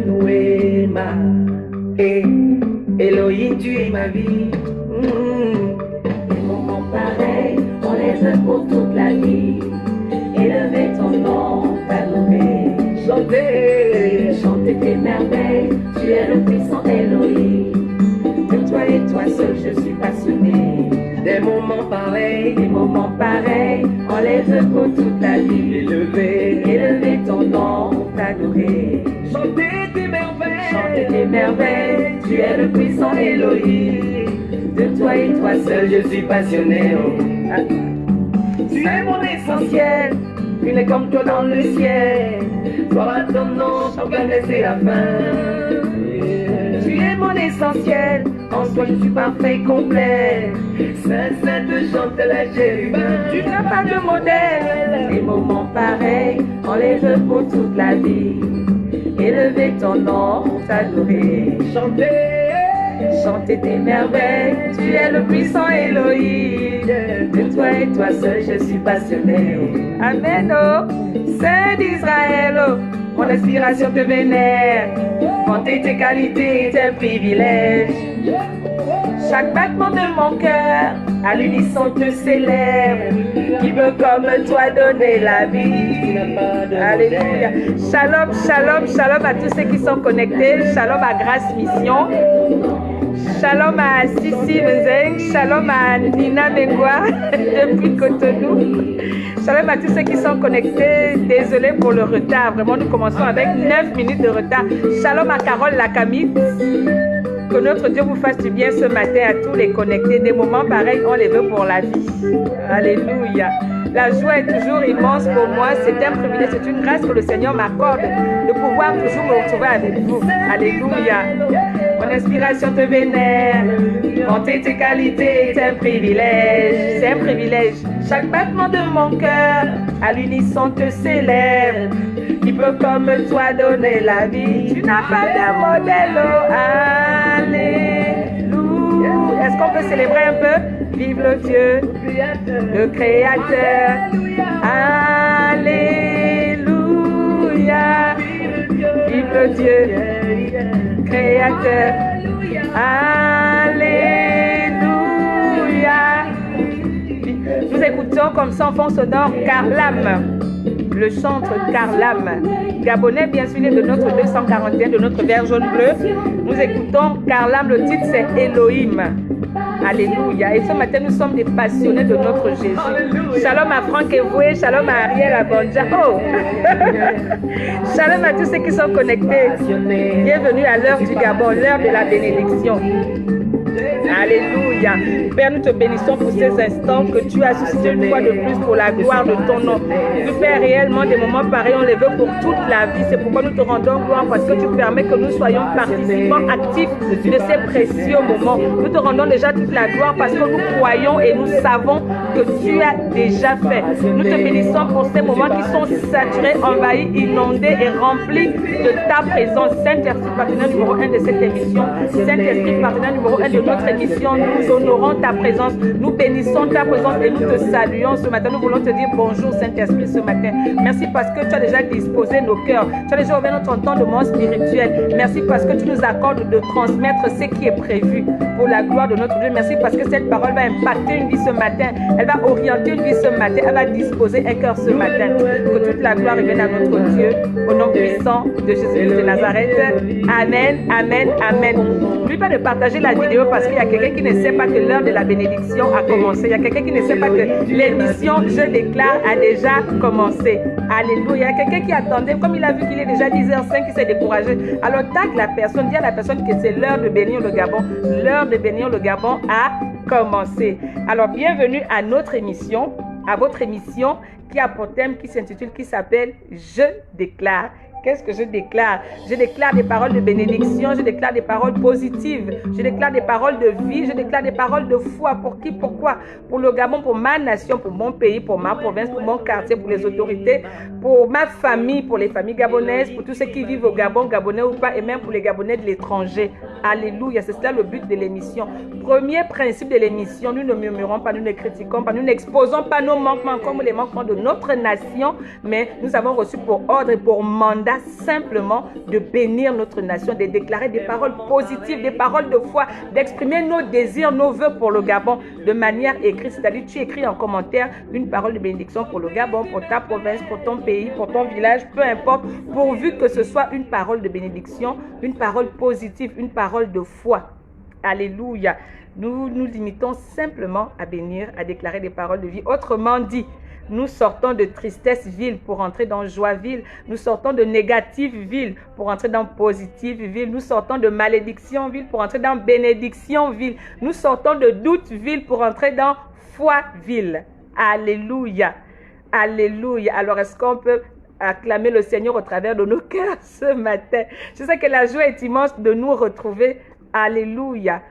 Noué, ma. Eh, Elohim, tu es ma vie. Des moments pareils, on les veut pour toute la vie. Élever ton nom, t'adorer. Chanter tes merveilles, tu es le puissant Elohim. De toi et toi seul, je suis passionné. Des moments pareils, on les veut pour toute la vie. Élever ton nom, t'adorer. chanter tes merveilles, tu es le puissant Elohim. De toi et toi seul, je suis passionné. Tu es mon essentiel, tu n'es comme toi dans le ciel. Toi ton nom, sans connaître la fin. Tu es mon essentiel, en toi je suis parfait et complet. Saint de chante la chérubin. Tu n'as pas de modèle. Des moments pareils, on les veut pour toute la vie. Élever ton nom, t'adorer. Chanter tes merveilles, tu es le puissant Elohim. De toi et toi seul, je suis passionné. Amen, oh, Saint d'Israël, oh, mon inspiration te vénère. Vanter tes qualités, tes privilèges. Chaque battement de mon cœur, à l'unisson te célèbre. Qui peut comme toi donner la vie. Alléluia. Shalom, shalom, shalom à tous ceux qui sont connectés. Shalom à Grâce Mission. Shalom à Sissi Mzeng. Shalom à Nina Mengwa depuis Cotonou. Shalom à tous ceux qui sont connectés. Désolé pour le retard. Vraiment, nous commençons avec 9 minutes de retard. Shalom à Carole Lakamit. Que notre Dieu vous fasse du bien ce matin à tous les connectés. Des moments pareils, on les veut pour la vie. Alléluia. La joie est toujours immense pour moi. C'est un privilège, c'est une grâce que le Seigneur m'accorde de pouvoir toujours me retrouver avec vous. Alléluia. Mon inspiration te vénère. Vanter tes qualités, c'est un privilège. C'est un privilège. Chaque battement de mon cœur, à l'unisson te célèbre. Qui peut comme toi donner la vie. Tu n'as pas de modèle. Oh, alléluia. Est-ce qu'on peut célébrer un peu? Vive le Dieu, le Créateur. Alléluia. Vive le Dieu, Créateur. Alléluia. Nous écoutons comme ça en fond sonore Karlam. Le chantre Karlam, gabonais bien sûr de notre 241, de notre vert jaune bleu. Nous écoutons Karlam, le titre c'est Elohim. Alléluia. Et ce matin nous sommes des passionnés de notre Jésus. Shalom à Franck Evoué, shalom à Ariel Abonja. Oh. Shalom à tous ceux qui sont connectés. Bienvenue à l'heure du Gabon, l'heure de la bénédiction. Alléluia. Père, nous te bénissons pour ces instants que tu as suscité une fois de plus pour la gloire de ton nom. Tu fais réellement des moments pareils, on les veut pour toute la vie. C'est pourquoi nous te rendons gloire parce que tu permets que nous soyons participants actifs de ces précieux moments. Nous te rendons déjà toute la gloire parce que nous croyons et nous savons que tu as déjà fait. Nous te bénissons pour ces moments qui sont saturés, envahis, inondés et remplis de ta présence. Saint-Esprit, partenaire numéro 1 de cette émission. Saint-Esprit, partenaire numéro 1 de notre émission. Nous honorons ta présence, nous bénissons ta présence et nous te saluons ce matin. Nous voulons te dire bonjour Saint-Esprit ce matin. Merci parce que tu as déjà disposé nos cœurs. Tu as déjà ouvert notre entendement spirituel. Merci parce que tu nous accordes de transmettre ce qui est prévu pour la gloire de notre Dieu. Merci parce que cette parole va impacter une vie ce matin. Elle va orienter une vie ce matin. Elle va disposer un cœur ce matin. Que toute la gloire revienne à notre Dieu. Au nom puissant de Jésus-Christ de Nazareth. Amen, amen, amen. N'oublie pas de partager la vidéo parce qu'il y a quelqu'un qui ne sait pas que l'heure de la bénédiction a commencé. Il y a quelqu'un qui ne sait pas que l'émission Je déclare a déjà commencé. Alléluia. Il y a quelqu'un qui attendait, comme il a vu qu'il est déjà 10h05, qui s'est découragé. Alors tag la personne, dis à la personne que c'est l'heure de bénir le Gabon. L'heure de bénir le Gabon a commencé. Alors bienvenue à notre émission, à votre émission qui a pour thème qui s'intitule, qui s'appelle Je déclare. Qu'est-ce que je déclare? Je déclare des paroles de bénédiction, je déclare des paroles positives, je déclare des paroles de vie, je déclare des paroles de foi. Pour qui? Pourquoi? Pour le Gabon, pour ma nation, pour mon pays, pour ma province, pour mon quartier, pour les autorités, pour ma famille, pour les familles gabonaises, pour tous ceux qui vivent au Gabon, gabonais ou pas, et même pour les Gabonais de l'étranger. Alléluia, c'est cela le but de l'émission. Premier principe de l'émission, nous ne murmurons pas, nous ne critiquons pas, nous n'exposons pas nos manquements comme les manquements de notre nation, mais nous avons reçu pour ordre et pour mandat simplement de bénir notre nation, de déclarer des paroles positives, des paroles de foi, d'exprimer nos désirs, nos vœux pour le Gabon de manière écrite. C'est-à-dire, tu écris en commentaire une parole de bénédiction pour le Gabon, pour ta province, pour ton pays, pour ton village, peu importe, pourvu que ce soit une parole de bénédiction, une parole positive, une parole de foi. Alléluia. Nous nous limitons simplement à bénir, à déclarer des paroles de vie. Autrement dit, nous sortons de tristesse ville pour entrer dans joie ville. Nous sortons de négative ville pour entrer dans positive ville. Nous sortons de malédiction ville pour entrer dans bénédiction ville. Nous sortons de doute ville pour entrer dans foi ville. Alléluia. Alléluia. Alors, est-ce qu'on peut acclamer le Seigneur au travers de nos cœurs ce matin? Je sais que la joie est immense de nous retrouver. Alléluia.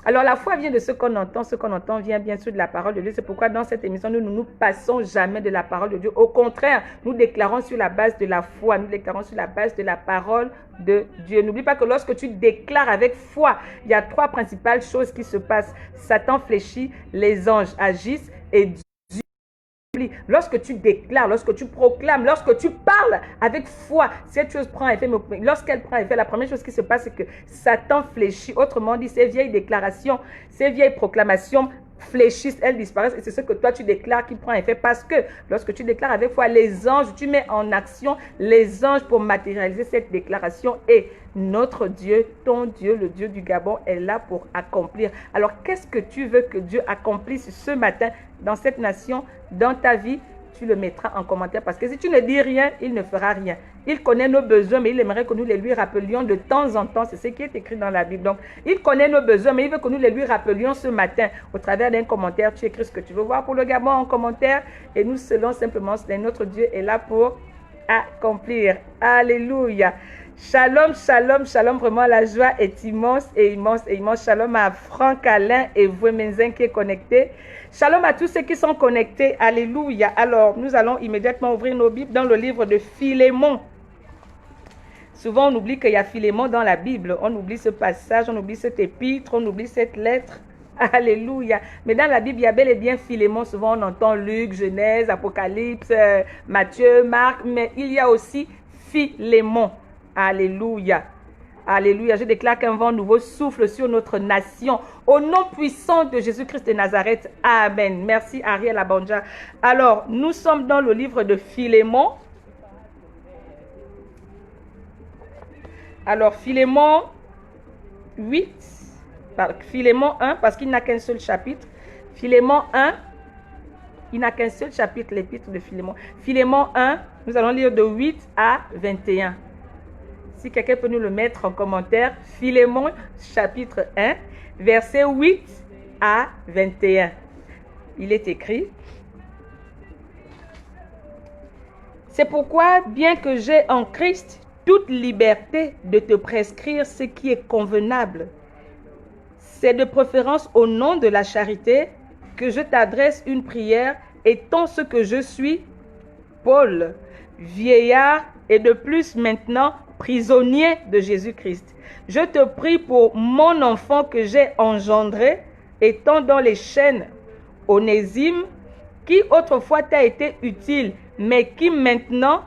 Alors, la foi vient de ce qu'on entend vient bien sûr de la parole de Dieu. C'est pourquoi dans cette émission, nous ne nous passons jamais de la parole de Dieu. Au contraire, nous déclarons sur la base de la foi, nous déclarons sur la base de la parole de Dieu. N'oublie pas que lorsque tu déclares avec foi, il y a trois principales choses qui se passent. Satan fléchit, les anges agissent et Dieu. Lorsque tu déclares, lorsque tu proclames, lorsque tu parles avec foi, cette chose prend effet. Mais lorsqu'elle prend effet, la première chose qui se passe, c'est que Satan fléchit. Autrement dit, ces vieilles déclarations, ces vieilles proclamations fléchissent, elles disparaissent. Et c'est ce que toi, tu déclares qui prend effet. Parce que lorsque tu déclares avec foi, les anges, tu mets en action les anges pour matérialiser cette déclaration. Et notre Dieu, ton Dieu, le Dieu du Gabon, est là pour accomplir. Alors, qu'est-ce que tu veux que Dieu accomplisse ce matin dans cette nation, dans ta vie? Tu le mettras en commentaire parce que si tu ne dis rien, il ne fera rien. Il connaît nos besoins, mais il aimerait que nous les lui rappelions de temps en temps. C'est ce qui est écrit dans la Bible. Donc, il connaît nos besoins, mais il veut que nous les lui rappelions ce matin. Au travers d'un commentaire, tu écris ce que tu veux voir pour le Gabon en commentaire et nous selon simplement, notre Dieu est là pour accomplir. Alléluia. Shalom, shalom, shalom. Vraiment, la joie est immense et immense et immense. Shalom à Franck Alain et Vouemenzin qui est connecté. Shalom à tous ceux qui sont connectés. Alléluia. Alors, nous allons immédiatement ouvrir nos Bibles dans le livre de Philémon. Souvent, on oublie qu'il y a Philémon dans la Bible. On oublie ce passage, on oublie cet épître, on oublie cette lettre. Alléluia. Mais dans la Bible, il y a bel et bien Philémon. Souvent, on entend Luc, Genèse, Apocalypse, Matthieu, Marc. Mais il y a aussi Philémon. Alléluia. Alléluia. Je déclare qu'un vent nouveau souffle sur notre nation. Au nom puissant de Jésus-Christ de Nazareth. Amen. Merci Ariel Abanja. Alors, nous sommes dans le livre de Philémon. Alors, Philémon 8. Philémon 1, parce qu'il n'a qu'un seul chapitre. Philémon 1. Il n'a qu'un seul chapitre, l'épître de Philémon. Philémon 1, nous allons lire de 8 à 21. Si quelqu'un peut nous le mettre en commentaire, Philémon chapitre 1, versets 8 à 21. Il est écrit: c'est pourquoi, bien que j'ai en Christ toute liberté de te prescrire ce qui est convenable, c'est de préférence au nom de la charité que je t'adresse une prière, étant ce que je suis, Paul, vieillard et de plus maintenant prisonnier de Jésus-Christ. Je te prie pour mon enfant que j'ai engendré, étant dans les chaînes, Onésime, qui autrefois t'a été utile, mais qui maintenant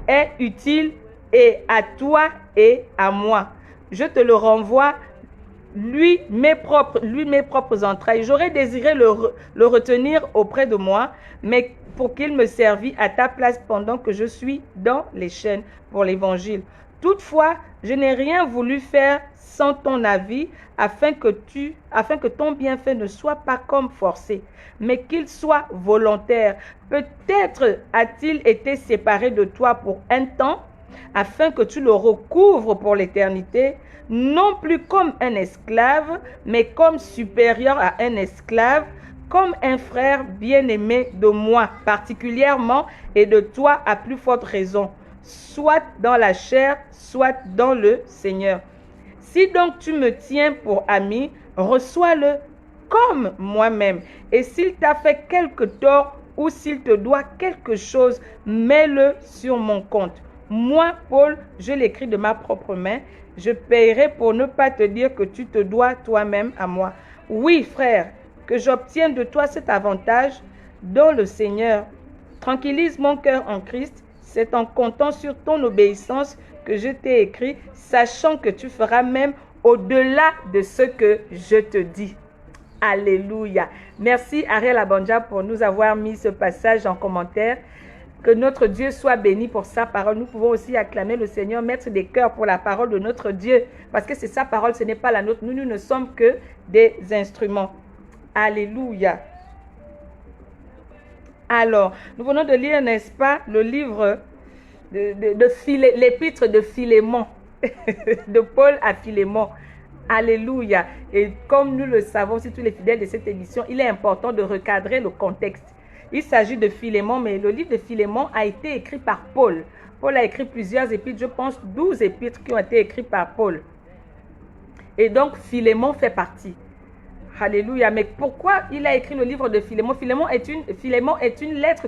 est utile et à toi et à moi. Je te le renvoie, lui mes propres entrailles. J'aurais désiré le retenir auprès de moi, mais pour qu'il me servît à ta place pendant que je suis dans les chaînes pour l'évangile. Toutefois, je n'ai rien voulu faire sans ton avis, afin que ton bienfait ne soit pas comme forcé, mais qu'il soit volontaire. Peut-être a-t-il été séparé de toi pour un temps, afin que tu le recouvres pour l'éternité, non plus comme un esclave, mais comme supérieur à un esclave, comme un frère bien-aimé de moi particulièrement et de toi à plus forte raison. soit dans la chair, soit dans le Seigneur. Si donc tu me tiens pour ami, reçois-le comme moi-même. Et s'il t'a fait quelque tort ou s'il te doit quelque chose, mets-le sur mon compte. Moi, Paul, je l'écris de ma propre main. Je paierai pour ne pas te dire que tu te dois toi-même à moi. Oui, frère, que j'obtienne de toi cet avantage dans le Seigneur. Tranquillise mon cœur en Christ. C'est en comptant sur ton obéissance que je t'ai écrit, sachant que tu feras même au-delà de ce que je te dis. Alléluia. Merci Ariel Abanja pour nous avoir mis ce passage en commentaire. Que notre Dieu soit béni pour sa parole. Nous pouvons aussi acclamer le Seigneur, mettre des cœurs pour la parole de notre Dieu. Parce que c'est sa parole, ce n'est pas la nôtre. Nous ne sommes que des instruments. Alléluia. Alors, nous venons de lire, n'est-ce pas, le livre l'épître de Philémon, de Paul à Philémon. Alléluia. Et comme nous le savons, si tous les fidèles de cette émission, il est important de recadrer le contexte. Il s'agit de Philémon, mais le livre de Philémon a été écrit par Paul. Paul a écrit plusieurs épîtres, je pense 12 épîtres qui ont été écrits par Paul. Et donc, Philémon fait partie. Alléluia. Mais pourquoi il a écrit le livre de Philémon? Philémon est une lettre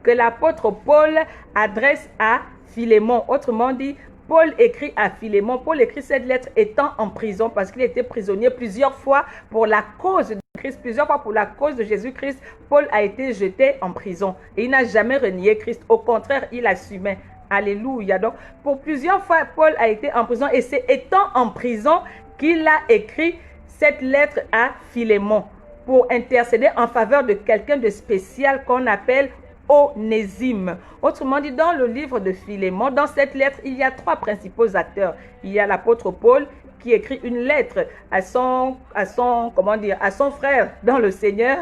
que l'apôtre Paul adresse à Philémon. Autrement dit, Paul écrit à Philémon. Paul écrit cette lettre étant en prison parce qu'il était prisonnier plusieurs fois pour la cause de Christ. Plusieurs fois pour la cause de Jésus-Christ, Paul a été jeté en prison. Et il n'a jamais renié Christ. Au contraire, il assumait. Alléluia. Donc, pour plusieurs fois, Paul a été en prison. Et c'est étant en prison qu'il a écrit cette lettre à Philémon pour intercéder en faveur de quelqu'un de spécial qu'on appelle Onésime. Autrement dit, dans le livre de Philémon, dans cette lettre, il y a trois principaux acteurs. Il y a l'apôtre Paul qui écrit une lettre à son frère dans le Seigneur,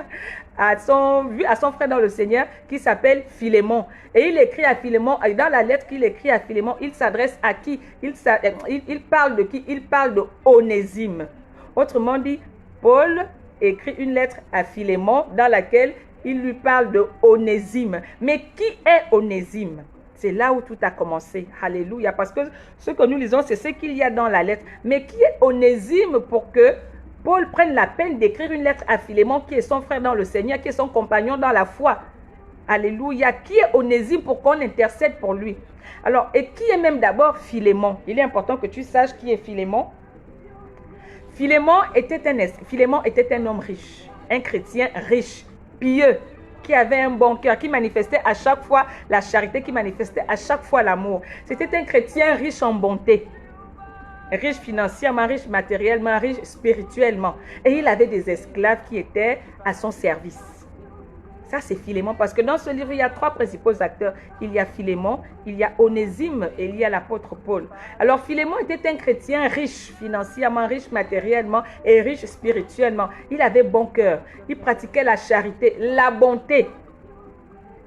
à son frère dans le Seigneur qui s'appelle Philémon. Et il écrit à Philémon, et dans la lettre qu'il écrit à Philémon, il s'adresse à qui? Il parle de qui? Il parle de Onésime. Autrement dit, Paul écrit une lettre à Philémon dans laquelle il lui parle de Onésime. Mais qui est Onésime? C'est là où tout a commencé. Alléluia. Parce que ce que nous lisons, c'est ce qu'il y a dans la lettre. Mais qui est Onésime pour que Paul prenne la peine d'écrire une lettre à Philémon qui est son frère dans le Seigneur, qui est son compagnon dans la foi? Alléluia. Qui est Onésime pour qu'on intercède pour lui? Alors, et qui est même d'abord Philémon? Il est important que tu saches qui est Philémon. Philémon était un homme riche, un chrétien riche, pieux, qui avait un bon cœur, qui manifestait à chaque fois la charité, qui manifestait à chaque fois l'amour. C'était un chrétien riche en bonté, riche financièrement, riche matériellement, riche spirituellement. Et il avait des esclaves qui étaient à son service. Ça, c'est Philémon, parce que dans ce livre, il y a trois principaux acteurs. Il y a Philémon, il y a Onésime et il y a l'apôtre Paul. Alors, Philémon était un chrétien riche financièrement, riche matériellement et riche spirituellement. Il avait bon cœur, il pratiquait la charité, la bonté.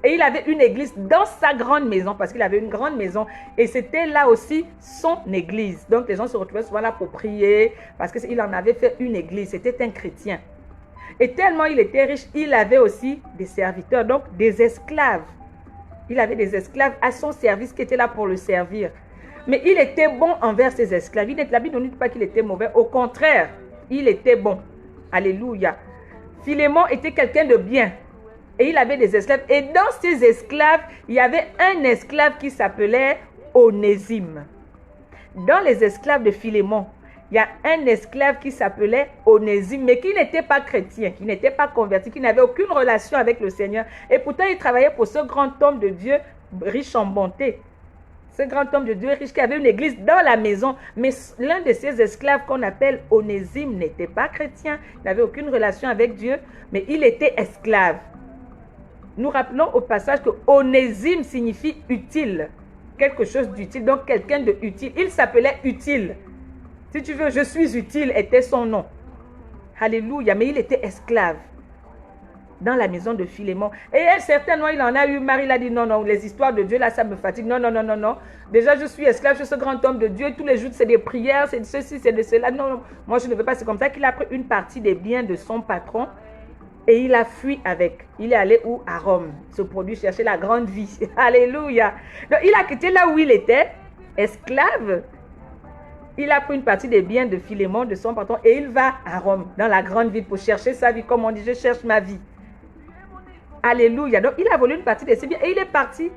Et il avait une église dans sa grande maison, parce qu'il avait une grande maison. Et c'était là aussi son église. Donc, les gens se retrouvaient souvent là pour prier, parce qu'il en avait fait une église. C'était un chrétien. Et tellement il était riche, il avait aussi des serviteurs, donc des esclaves. Il avait des esclaves à son service qui étaient là pour le servir. Mais il était bon envers ses esclaves. La Bible ne dit pas qu'il était mauvais. Au contraire, il était bon. Alléluia. Philémon était quelqu'un de bien. Et il avait des esclaves. Et dans ces esclaves, il y avait un esclave qui s'appelait Onésime. Dans les esclaves de Philémon, il y a un esclave qui s'appelait Onésime, mais qui n'était pas chrétien, qui n'était pas converti, qui n'avait aucune relation avec le Seigneur. Et pourtant, il travaillait pour ce grand homme de Dieu, riche en bonté. Ce grand homme de Dieu riche qui avait une église dans la maison. Mais l'un de ces esclaves qu'on appelle Onésime n'était pas chrétien, n'avait aucune relation avec Dieu, mais il était esclave. Nous rappelons au passage que Onésime signifie utile, quelque chose d'utile, donc quelqu'un de utile. Il s'appelait utile. Si tu veux, je suis utile était son nom. Alléluia. Mais il était esclave dans la maison de Philémon. Et certainement, il en a eu marre. Il a dit non, non, les histoires de Dieu, là, ça me fatigue. Non, non, non, non, non. Déjà, je suis esclave chez ce grand homme de Dieu. Tous les jours, c'est des prières, c'est de ceci, c'est de cela. Non, non, moi, je ne veux pas. C'est comme ça qu'il a pris une partie des biens de son patron Et il a fui avec. Il est allé où? À Rome. Se produit chercher la grande vie. Alléluia. Donc il a quitté là où il était, esclave. Il a pris une partie des biens de Philémon, de son patron, et il va à Rome, dans la grande ville, pour chercher sa vie. Comme on dit, je cherche ma vie. Alléluia. Donc il a volé une partie de ses biens et il est parti.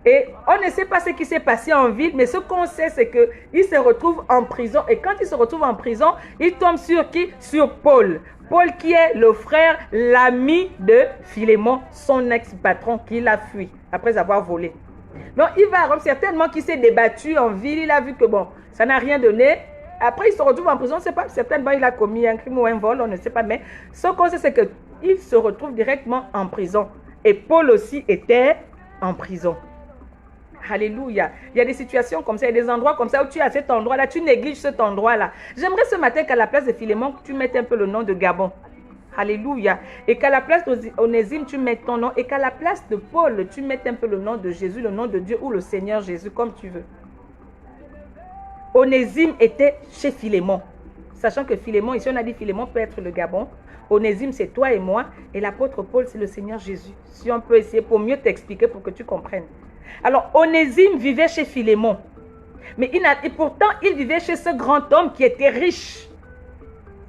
Et on ne sait pas ce qui s'est passé en ville, mais ce qu'on sait, c'est qu'il se retrouve en prison. Et quand il se retrouve en prison, il tombe sur qui? Sur Paul. Paul qui est le frère, l'ami de Philémon, son ex-patron qui l'a fui après avoir volé. Donc il va à Rome, certainement qu'il s'est débattu en ville, il a vu que bon, ça n'a rien donné. Après il se retrouve en prison, on ne sait pas, certainement il a commis un crime ou un vol, on ne sait pas, mais ce qu'on sait, c'est qu'il se retrouve directement en prison. Et Paul aussi était en prison. Alléluia. Il y a des situations comme ça, il y a des endroits comme ça où tu es à cet endroit-là, tu négliges cet endroit-là. J'aimerais ce matin qu'à la place de Philémon, tu mettes un peu le nom de Gabon. Alléluia. Et qu'à la place d'Onésime, tu mettes ton nom. Et qu'à la place de Paul, tu mettes un peu le nom de Jésus, le nom de Dieu ou le Seigneur Jésus, comme tu veux. Onésime était chez Philémon. Sachant que Philémon, ici on a dit Philémon peut être le Gabon. Onésime, c'est toi et moi. Et l'apôtre Paul, c'est le Seigneur Jésus. Si on peut essayer pour mieux t'expliquer, pour que tu comprennes. Alors, Onésime vivait chez Philémon. Mais et pourtant, il vivait chez ce grand homme qui était riche.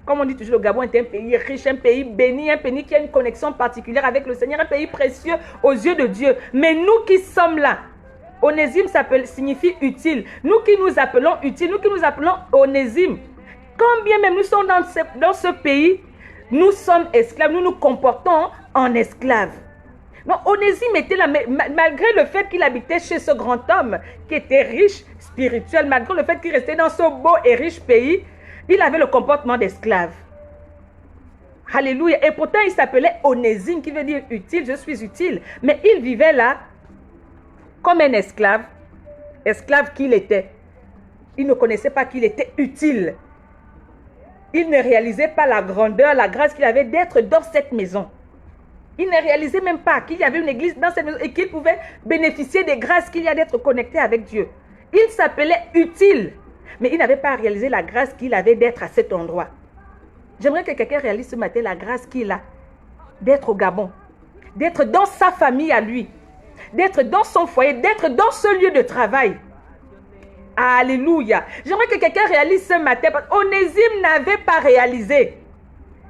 Comme on dit toujours, le Gabon est un pays riche, un pays béni, un pays qui a une connexion particulière avec le Seigneur, un pays précieux aux yeux de Dieu. Mais nous qui sommes là, Onésime signifie utile. Nous qui nous appelons utile, nous qui nous appelons Onésime, quand bien même nous sommes dans ce pays, nous sommes esclaves, nous nous comportons en esclaves. Non, Onésime était là, mais malgré le fait qu'il habitait chez ce grand homme qui était riche, spirituel, malgré le fait qu'il restait dans ce beau et riche pays, il avait le comportement d'esclave. Alléluia. Et pourtant, il s'appelait Onésime, qui veut dire utile, je suis utile. Mais il vivait là comme un esclave, esclave qu'il était. Il ne connaissait pas qu'il était utile. Il ne réalisait pas la grandeur, la grâce qu'il avait d'être dans cette maison. Il ne réalisait même pas qu'il y avait une église dans cette maison et qu'il pouvait bénéficier des grâces qu'il y a d'être connecté avec Dieu. Il s'appelait utile, mais il n'avait pas réalisé la grâce qu'il avait d'être à cet endroit. J'aimerais que quelqu'un réalise ce matin la grâce qu'il a d'être au Gabon, d'être dans sa famille à lui, d'être dans son foyer, d'être dans ce lieu de travail. Alléluia. J'aimerais que quelqu'un réalise ce matin, parce qu'Onésime n'avait pas réalisé.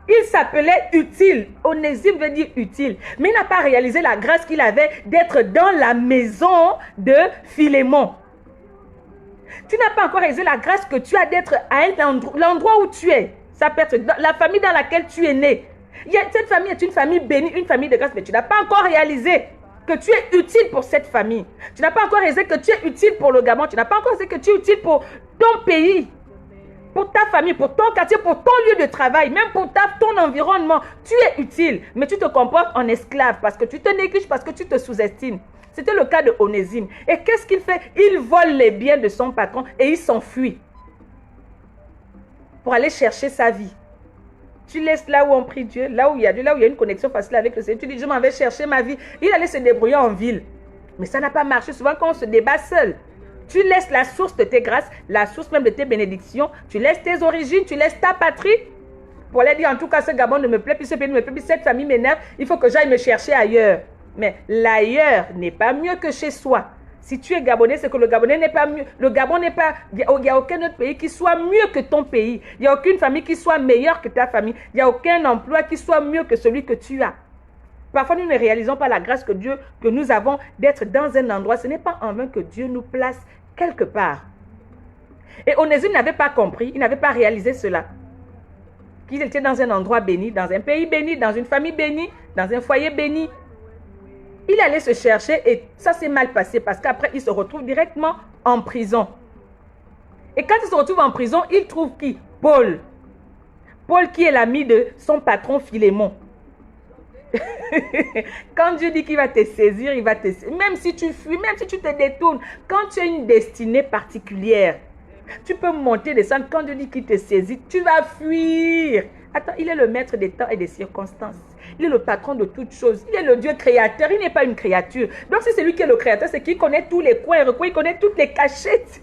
Il s'appelait utile. Onésime veut dire utile. Mais il n'a pas réalisé la grâce qu'il avait d'être dans la maison de Philémon. Tu n'as pas encore réalisé la grâce que tu as d'être à l'endroit où tu es. Ça peut être la famille dans laquelle tu es né. Cette famille est une famille bénie, une famille de grâce, mais tu n'as pas encore réalisé que tu es utile pour cette famille. Tu n'as pas encore réalisé que tu es utile pour le Gabon. Tu n'as pas encore réalisé que tu es utile pour ton pays, pour ta famille, pour ton quartier, pour ton lieu de travail, même pour ton environnement. Tu es utile, mais tu te comportes en esclave parce que tu te négliges, parce que tu te sous-estimes. C'était le cas de Onésime. Et qu'est-ce qu'il fait? Il vole les biens de son patron et il s'enfuit pour aller chercher sa vie. Tu laisses là où on prie Dieu, là où il y a Dieu, là où il y a une connexion facile avec le Seigneur. Tu dis, je m'en vais chercher ma vie. Il allait se débrouiller en ville. Mais ça n'a pas marché. Souvent, quand on se débat seul, tu laisses la source de tes grâces, la source même de tes bénédictions. Tu laisses tes origines, tu laisses ta patrie. Pour aller dire, en tout cas, ce Gabon ne me plaît plus, ce pays ne me plaît plus, cette famille m'énerve. Il faut que j'aille me chercher ailleurs. Mais l'ailleurs n'est pas mieux que chez soi. Si tu es Gabonais, c'est que le Gabonais n'est pas mieux. Le Gabon n'est pas... Il n'y a aucun autre pays qui soit mieux que ton pays. Il n'y a aucune famille qui soit meilleure que ta famille. Il n'y a aucun emploi qui soit mieux que celui que tu as. Parfois, nous ne réalisons pas la grâce que nous avons d'être dans un endroit. Ce n'est pas en vain que Dieu nous place quelque part. Et Onésime n'avait pas compris, il n'avait pas réalisé cela. Qu'il était dans un endroit béni, dans un pays béni, dans une famille bénie, dans un foyer béni. Il allait se chercher et ça s'est mal passé parce qu'après, il se retrouve directement en prison. Et quand il se retrouve en prison, il trouve qui? Paul. Paul qui est l'ami de son patron Philémon. Quand Dieu dit qu'il va te saisir, il va te saisir. Même si tu fuis, même si tu te détournes, quand tu as une destinée particulière, tu peux monter, descendre. Quand Dieu dit qu'il te saisit, tu vas fuir. Attends, il est le maître des temps et des circonstances. Il est le patron de toutes choses. Il est le Dieu créateur. Il n'est pas une créature. Donc, si c'est lui qui est le créateur, c'est qu'il connaît tous les coins et recoins. Il connaît toutes les cachettes.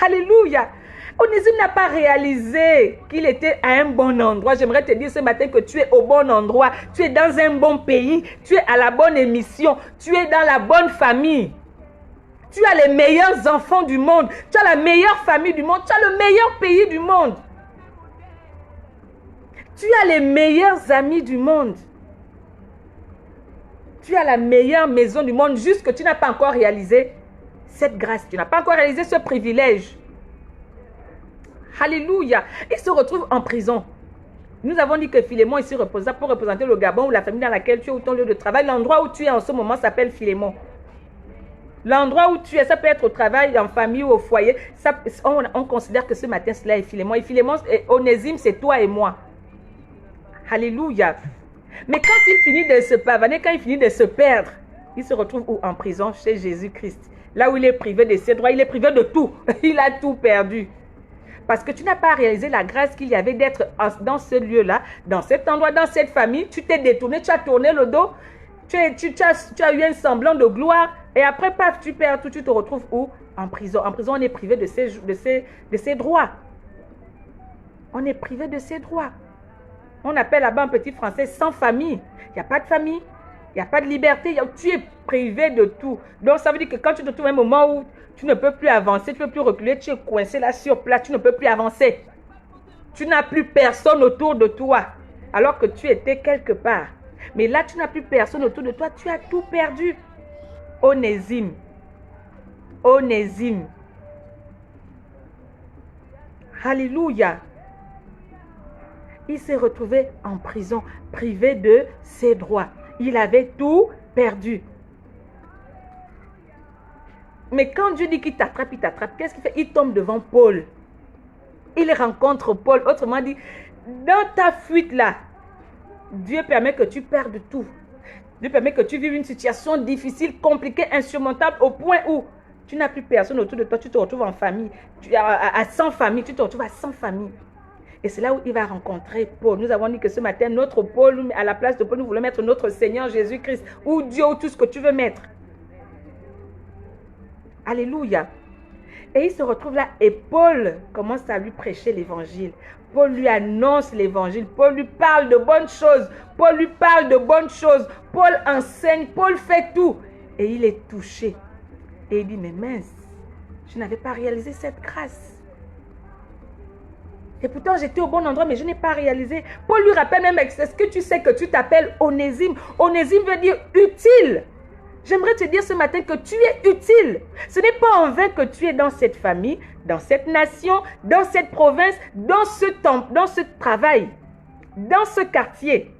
Alléluia. Onésime n'a pas réalisé qu'il était à un bon endroit. J'aimerais te dire ce matin que tu es au bon endroit. Tu es dans un bon pays. Tu es à la bonne émission. Tu es dans la bonne famille. Tu as les meilleurs enfants du monde. Tu as la meilleure famille du monde. Tu as le meilleur pays du monde. Tu as les meilleurs amis du monde. Tu as la meilleure maison du monde. Juste que tu n'as pas encore réalisé cette grâce. Tu n'as pas encore réalisé ce privilège. Alléluia. Il se retrouve en prison. Nous avons dit que Philémon ici reposa pour représenter le Gabon ou la famille dans laquelle tu es ou ton lieu de travail. L'endroit où tu es en ce moment s'appelle Philémon. L'endroit où tu es, ça peut être au travail, en famille ou au foyer. Ça, on considère que ce matin, cela est Philémon. Et Philémon, Onésime, c'est toi et moi. Alléluia. Mais quand il finit de se pavaner, quand il finit de se perdre, il se retrouve où? En prison chez Jésus-Christ. Là où il est privé de ses droits, il est privé de tout. Il a tout perdu. Parce que tu n'as pas réalisé la grâce qu'il y avait d'être dans ce lieu-là, dans cet endroit, dans cette famille. Tu t'es détourné, tu as tourné le dos. Tu as eu un semblant de gloire. Et après, paf, tu perds tout. Tu te retrouves où? En prison. En prison, on est privé de ses droits. On est privé de ses droits. On appelle là-bas en petit français sans famille. Il n'y a pas de famille. Il n'y a pas de liberté. Tu es privé de tout. Donc, ça veut dire que quand tu te trouves à un moment où tu ne peux plus avancer, tu ne peux plus reculer, tu es coincé là sur place, tu ne peux plus avancer. Tu n'as plus personne autour de toi, alors que tu étais quelque part. Mais là, tu n'as plus personne autour de toi, tu as tout perdu. Onésime. Onésime. Alléluia. Il s'est retrouvé en prison, privé de ses droits. Il avait tout perdu. Mais quand Dieu dit qu'il t'attrape, il t'attrape. Qu'est-ce qu'il fait? Il tombe devant Paul. Il rencontre Paul. Autrement dit, dans ta fuite là, Dieu permet que tu perdes tout. Dieu permet que tu vives une situation difficile, compliquée, insurmontable, au point où tu n'as plus personne autour de toi. Tu te retrouves en famille. À 100 familles. Tu te retrouves à 100 familles. Et c'est là où il va rencontrer Paul. Nous avons dit que ce matin, notre Paul, à la place de Paul, nous voulons mettre notre Seigneur Jésus-Christ, ou Dieu, ou tout ce que tu veux mettre. Alléluia. Et il se retrouve là et Paul commence à lui prêcher l'évangile. Paul lui annonce l'évangile. Paul lui parle de bonnes choses. Paul lui parle de bonnes choses. Paul enseigne. Paul fait tout. Et il est touché. Et il dit, mais mince, je n'avais pas réalisé cette grâce. Et pourtant, j'étais au bon endroit, mais je n'ai pas réalisé. Paul lui rappelle même, est-ce que tu sais que tu t'appelles Onésime? Onésime veut dire utile. J'aimerais te dire ce matin que tu es utile. Ce n'est pas en vain que tu es dans cette famille, dans cette nation, dans cette province, dans ce temple, dans ce travail, dans ce quartier.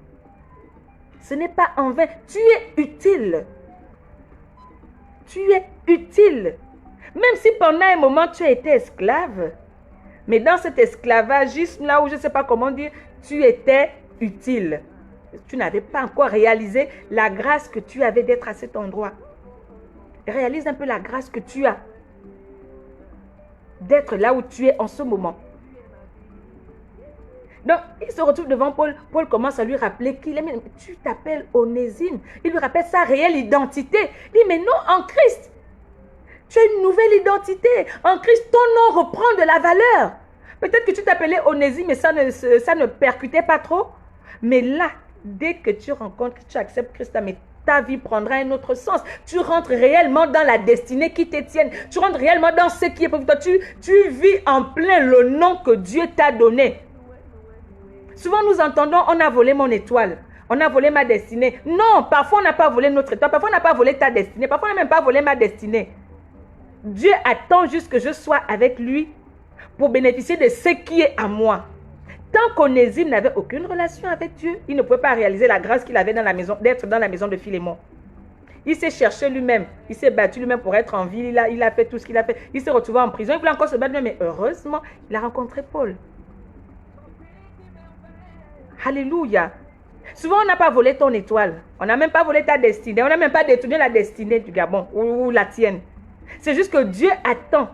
Ce n'est pas en vain. Tu es utile. Tu es utile. Même si pendant un moment tu as été esclave, mais dans cet esclavagisme là où je ne sais pas comment dire, tu étais utile. Tu n'avais pas encore réalisé la grâce que tu avais d'être à cet endroit. Réalise un peu la grâce que tu as d'être là où tu es en ce moment. Donc, il se retrouve devant Paul. Paul commence à lui rappeler qu'il est... Mais tu t'appelles Onésime. Il lui rappelle sa réelle identité. Il dit, mais non, en Christ, tu as une nouvelle identité. En Christ, ton nom reprend de la valeur. Peut-être que tu t'appelais Onésime, mais ça ne percutait pas trop. Mais là, dès que tu rencontres, que tu acceptes Christ, mais ta vie prendra un autre sens. Tu rentres réellement dans la destinée qui te tienne. Tu rentres réellement dans ce qui est pour toi. Tu vis en plein le nom que Dieu t'a donné. Souvent, nous entendons, on a volé mon étoile. On a volé ma destinée. Non, parfois, on n'a pas volé notre étoile. Parfois, on n'a pas volé ta destinée. Parfois, on n'a même pas volé ma destinée. Dieu attend juste que je sois avec lui pour bénéficier de ce qui est à moi. Tant qu'Onésime n'avait aucune relation avec Dieu, il ne pouvait pas réaliser la grâce qu'il avait dans la maison, d'être dans la maison de Philémon. Il s'est cherché lui-même, il s'est battu lui-même pour être en ville, il a fait tout ce qu'il a fait. Il s'est retrouvé en prison, il voulait encore se battre, mais heureusement, il a rencontré Paul. Alléluia. Souvent, on n'a pas volé ton étoile, on n'a même pas volé ta destinée, on n'a même pas détourné la destinée du Gabon ou la tienne. C'est juste que Dieu attend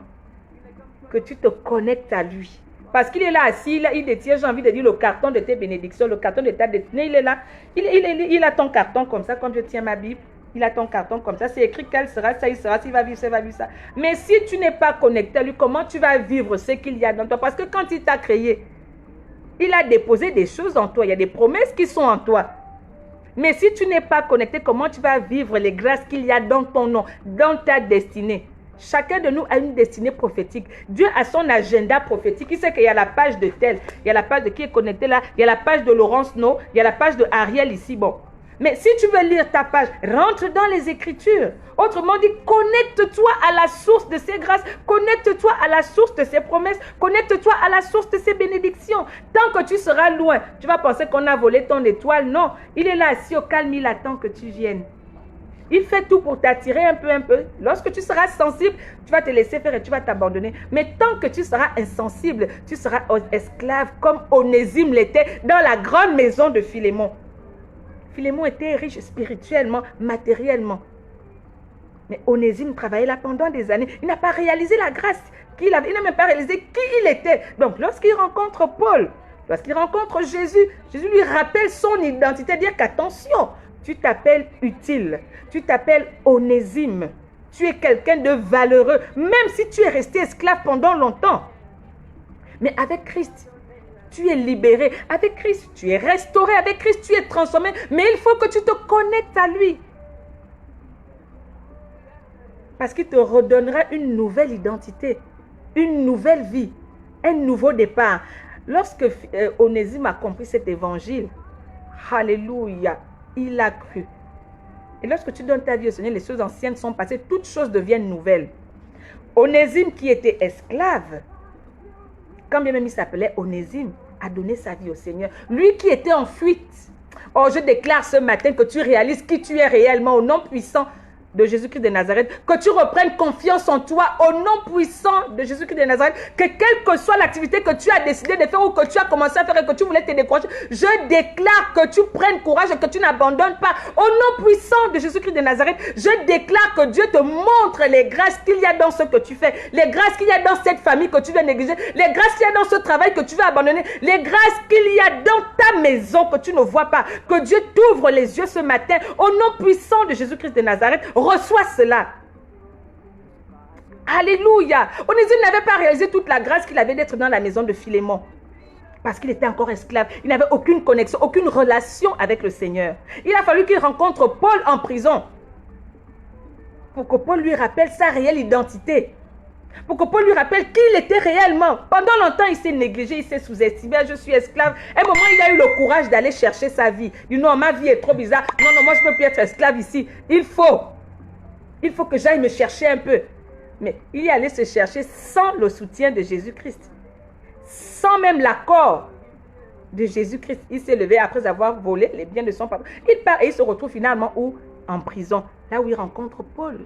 que tu te connectes à lui. Parce qu'il est là assis, il détient, j'ai envie de dire, le carton de tes bénédictions, le carton de ta destinée, il est là. Il a ton carton comme ça, quand je tiens ma Bible. Il a ton carton comme ça, c'est écrit quel sera ça, il sera, s'il va vivre ça, il va vivre ça. Mais si tu n'es pas connecté à lui, comment tu vas vivre ce qu'il y a dans toi? Parce que quand il t'a créé, il a déposé des choses en toi, il y a des promesses qui sont en toi. Mais si tu n'es pas connecté, comment tu vas vivre les grâces qu'il y a dans ton nom, dans ta destinée? Chacun de nous a une destinée prophétique. Dieu a son agenda prophétique. Il sait qu'il y a la page de tel, il y a la page de qui est connecté là, il y a la page de Laurence No, il y a la page de Ariel ici. Bon. Mais si tu veux lire ta page, rentre dans les Écritures. Autrement dit, connecte-toi à la source de ces grâces, connecte-toi à la source de ces promesses, connecte-toi à la source de ces bénédictions. Tant que tu seras loin, tu vas penser qu'on a volé ton étoile. Non, il est là assis au calme, il attend que tu viennes. Il fait tout pour t'attirer un peu. Lorsque tu seras sensible, tu vas te laisser faire et tu vas t'abandonner. Mais tant que tu seras insensible, tu seras esclave comme Onésime l'était dans la grande maison de Philémon. Philémon était riche spirituellement, matériellement. Mais Onésime travaillait là pendant des années. Il n'a pas réalisé la grâce qu'il avait. Il n'a même pas réalisé qui il était. Donc lorsqu'il rencontre Paul, lorsqu'il rencontre Jésus, Jésus lui rappelle son identité. Dire qu'attention, tu t'appelles utile. Tu t'appelles Onésime. Tu es quelqu'un de valeureux. Même si tu es resté esclave pendant longtemps. Mais avec Christ, tu es libéré. Avec Christ, tu es restauré. Avec Christ, tu es transformé. Mais il faut que tu te connectes à lui. Parce qu'il te redonnera une nouvelle identité. Une nouvelle vie. Un nouveau départ. Lorsque Onésime a compris cet évangile, alléluia, il a cru. Et lorsque tu donnes ta vie au Seigneur, les choses anciennes sont passées, toutes choses deviennent nouvelles. Onésime qui était esclave, quand bien même il s'appelait Onésime, a donné sa vie au Seigneur. Lui qui était en fuite. Oh, je déclare ce matin que tu réalises qui tu es réellement au nom puissant de Jésus-Christ de Nazareth, que tu reprennes confiance en toi au nom puissant de Jésus-Christ de Nazareth, que quelle que soit l'activité que tu as décidé de faire ou que tu as commencé à faire et que tu voulais te décrocher, je déclare que tu prennes courage et que tu n'abandonnes pas. Au nom puissant de Jésus-Christ de Nazareth, je déclare que Dieu te montre les grâces qu'il y a dans ce que tu fais, les grâces qu'il y a dans cette famille que tu veux négliger, les grâces qu'il y a dans ce travail que tu veux abandonner, les grâces qu'il y a dans ta maison que tu ne vois pas. Que Dieu t'ouvre les yeux ce matin au nom puissant de Jésus-Christ de Nazareth. Reçois cela. Alléluia. Onésime n'avait pas réalisé toute la grâce qu'il avait d'être dans la maison de Philémon. Parce qu'il était encore esclave. Il n'avait aucune connexion, aucune relation avec le Seigneur. Il a fallu qu'il rencontre Paul en prison. Pour que Paul lui rappelle sa réelle identité. Pour que Paul lui rappelle qui il était réellement. Pendant longtemps, il s'est négligé, il s'est sous-estimé. Je suis esclave. À un moment, il a eu le courage d'aller chercher sa vie. Il dit non, ma vie est trop bizarre. Non, moi, je ne peux plus être esclave ici. Il faut que j'aille me chercher un peu. Mais il est allé se chercher sans le soutien de Jésus-Christ. Sans même l'accord de Jésus-Christ. Il s'est levé après avoir volé les biens de son papa. Il part et il se retrouve finalement où? En prison. Là où il rencontre Paul.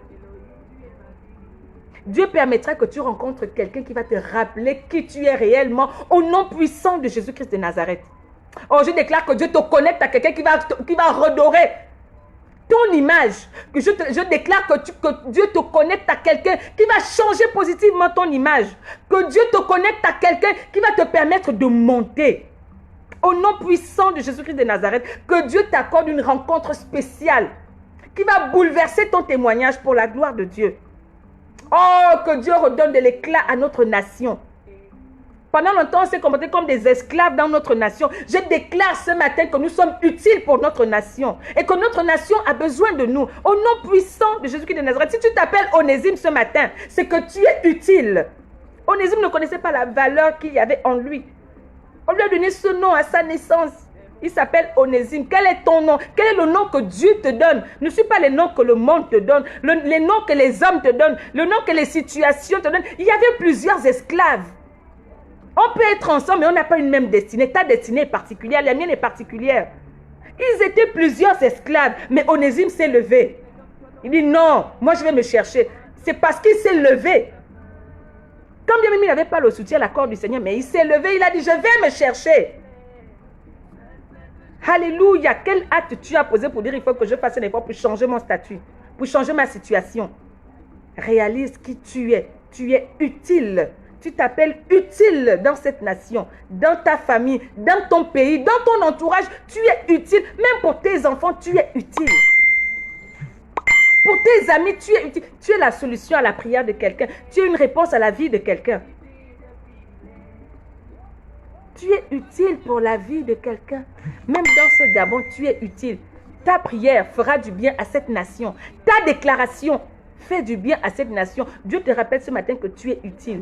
Dieu permettra que tu rencontres quelqu'un qui va te rappeler qui tu es réellement au nom puissant de Jésus-Christ de Nazareth. Oh, je déclare que Dieu te connecte à quelqu'un qui va redorer ton image. Que je déclare que Dieu te connecte à quelqu'un qui va changer positivement ton image. Que Dieu te connecte à quelqu'un qui va te permettre de monter. Au nom puissant de Jésus-Christ de Nazareth, que Dieu t'accorde une rencontre spéciale qui va bouleverser ton témoignage pour la gloire de Dieu. Oh, que Dieu redonne de l'éclat à notre nation. Pendant longtemps, on s'est comporté comme des esclaves dans notre nation. Je déclare ce matin que nous sommes utiles pour notre nation. Et que notre nation a besoin de nous. Au nom puissant de Jésus-Christ de Nazareth. Si tu t'appelles Onésime ce matin, c'est que tu es utile. Onésime ne connaissait pas la valeur qu'il y avait en lui. On lui a donné ce nom à sa naissance. Il s'appelle Onésime. Quel est ton nom? Quel est le nom que Dieu te donne? Ne suis pas les noms que le monde te donne, les noms que les hommes te donnent, le nom que les situations te donnent. Il y avait plusieurs esclaves. On peut être ensemble, mais on n'a pas une même destinée. Ta destinée est particulière, la mienne est particulière. Ils étaient plusieurs esclaves, mais Onésime s'est levé. Il dit non, moi je vais me chercher. C'est parce qu'il s'est levé. Quand bien même il n'avait pas le soutien, l'accord du Seigneur, mais il s'est levé, il a dit je vais me chercher. Alléluia, quel acte tu as posé pour dire il faut que je fasse un effort pour changer mon statut, pour changer ma situation. Réalise qui tu es utile. Tu t'appelles utile dans cette nation, dans ta famille, dans ton pays, dans ton entourage. Tu es utile, même pour tes enfants, tu es utile. Pour tes amis, tu es utile. Tu es la solution à la prière de quelqu'un. Tu es une réponse à la vie de quelqu'un. Tu es utile pour la vie de quelqu'un. Même dans ce Gabon, tu es utile. Ta prière fera du bien à cette nation. Ta déclaration fait du bien à cette nation. Dieu te rappelle ce matin que tu es utile.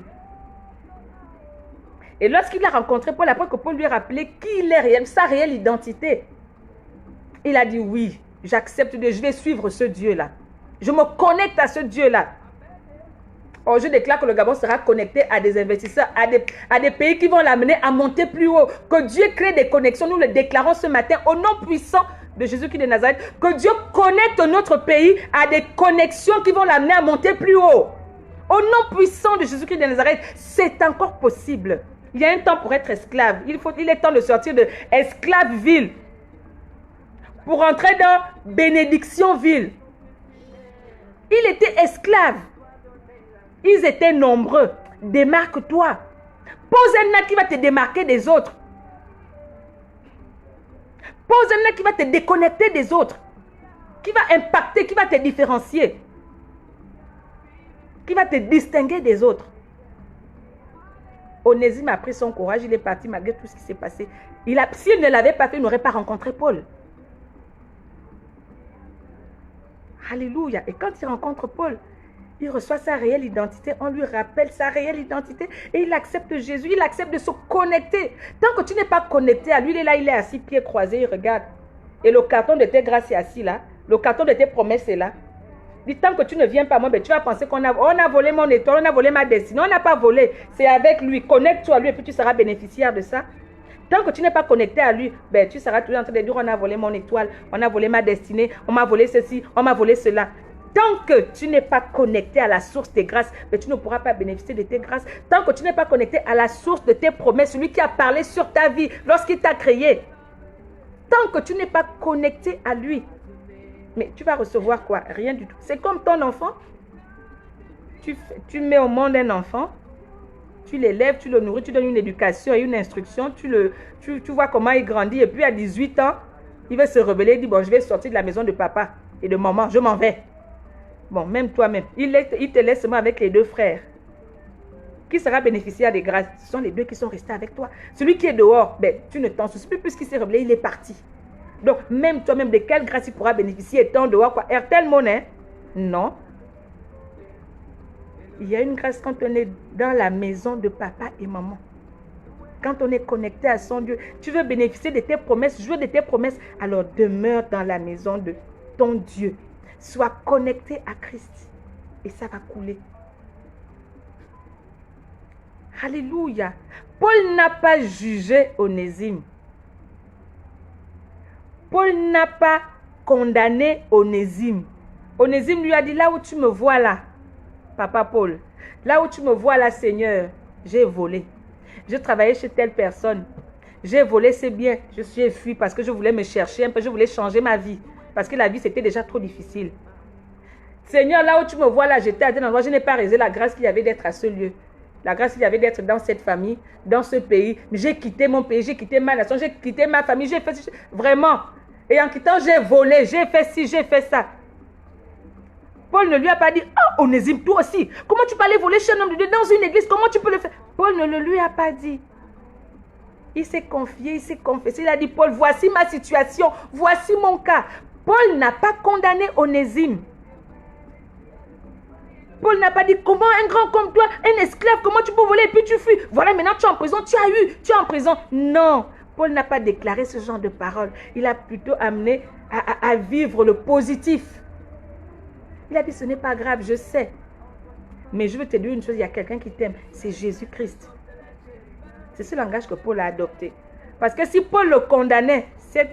Et lorsqu'il a rencontré Paul, après que Paul lui a rappelé qui il est réel, sa réelle identité, il a dit oui, j'accepte Dieu, je vais suivre ce Dieu-là. Je me connecte à ce Dieu-là. Oh, je déclare que le Gabon sera connecté à des investisseurs, à des pays qui vont l'amener à monter plus haut. Que Dieu crée des connexions. Nous le déclarons ce matin au nom puissant de Jésus-Christ de Nazareth. Que Dieu connecte notre pays à des connexions qui vont l'amener à monter plus haut. Au nom puissant de Jésus-Christ de Nazareth, c'est encore possible. Il y a un temps pour être esclave. Il est temps de sortir de esclave-ville pour entrer dans bénédiction-ville. Il était esclave. Ils étaient nombreux. Démarque-toi. Pose un acte qui va te démarquer des autres. Pose un acte qui va te déconnecter des autres. Qui va impacter, qui va te différencier. Qui va te distinguer des autres. Onésime a pris son courage. Il est parti malgré tout ce qui s'est passé. S'il ne l'avait pas fait, il n'aurait pas rencontré Paul. Alléluia. Et quand il rencontre Paul, il reçoit sa réelle identité, on lui rappelle sa réelle identité et il accepte Jésus, il accepte de se connecter. Tant que tu n'es pas connecté à lui, il est là, il est assis, pieds croisés, il regarde. Et le carton de tes grâces est assis là, le carton de tes promesses est là. Dis, tant que tu ne viens pas, moi, ben, tu vas penser qu'on a volé mon étoile, on a volé ma destinée, on n'a pas volé. C'est avec lui, connecte-toi à lui et puis tu seras bénéficiaire de ça. Tant que tu n'es pas connecté à lui, ben, tu seras toujours en train de dire, on a volé mon étoile, on a volé ma destinée, on m'a volé ceci, on m'a volé cela. Tant que tu n'es pas connecté à la source des grâces, mais tu ne pourras pas bénéficier de tes grâces. Tant que tu n'es pas connecté à la source de tes promesses, celui qui a parlé sur ta vie lorsqu'il t'a créé. Tant que tu n'es pas connecté à lui, mais tu vas recevoir quoi? Rien du tout. C'est comme ton enfant. Tu mets au monde un enfant, tu l'élèves, tu le nourris, tu donnes une éducation et une instruction, tu vois comment il grandit et puis à 18 ans, il va se rebeller, il dit, bon, je vais sortir de la maison de papa et de maman, je m'en vais. Bon, même toi-même, il te laisse seulement avec les deux frères. Qui sera bénéficiaire des grâces? Ce sont les deux qui sont restés avec toi. Celui qui est dehors, ben, tu ne t'en soucies plus puisqu'il s'est rebellé, il est parti. Donc, même toi-même, de quelle grâce il pourra bénéficier étant dehors, quoi? Airtel Money? Non. Il y a une grâce quand on est dans la maison de papa et maman. Quand on est connecté à son Dieu, tu veux bénéficier de tes promesses, jouer de tes promesses, alors demeure dans la maison de ton Dieu. Sois connecté à Christ et ça va couler. Alléluia. Paul n'a pas jugé Onésime. Paul n'a pas condamné Onésime. Onésime lui a dit, là où tu me vois là, Papa Paul, là où tu me vois là, Seigneur, j'ai volé. Je travaillais chez telle personne. J'ai volé ses biens. Je suis fui parce que je voulais me chercher un peu. Je voulais changer ma vie. Parce que la vie, c'était déjà trop difficile. Seigneur, là où tu me vois là, j'étais à un endroit. Je n'ai pas réalisé la grâce qu'il y avait d'être à ce lieu. La grâce qu'il y avait d'être dans cette famille, dans ce pays. J'ai quitté mon pays, j'ai quitté ma nation, j'ai quitté ma famille. J'ai fait vraiment. Et en quittant, j'ai volé. J'ai fait ci, j'ai fait ça. Paul ne lui a pas dit, oh Onésime, toi aussi, comment tu peux aller voler chez un homme de Dieu dans une église, comment tu peux le faire? Paul ne le lui a pas dit. Il s'est confié, il s'est confessé, il a dit, Paul, voici ma situation, voici mon cas. Paul n'a pas condamné Onésime. Paul n'a pas dit, comment un grand comme toi, un esclave, comment tu peux voler et puis tu fuis? Voilà, maintenant tu es en prison, tu es en prison. Non, Paul n'a pas déclaré ce genre de paroles. Il a plutôt amené à vivre le positif. Il a dit, ce n'est pas grave, je sais. Mais je veux te dire une chose, il y a quelqu'un qui t'aime, c'est Jésus-Christ. C'est ce langage que Paul a adopté. Parce que si Paul le condamnait,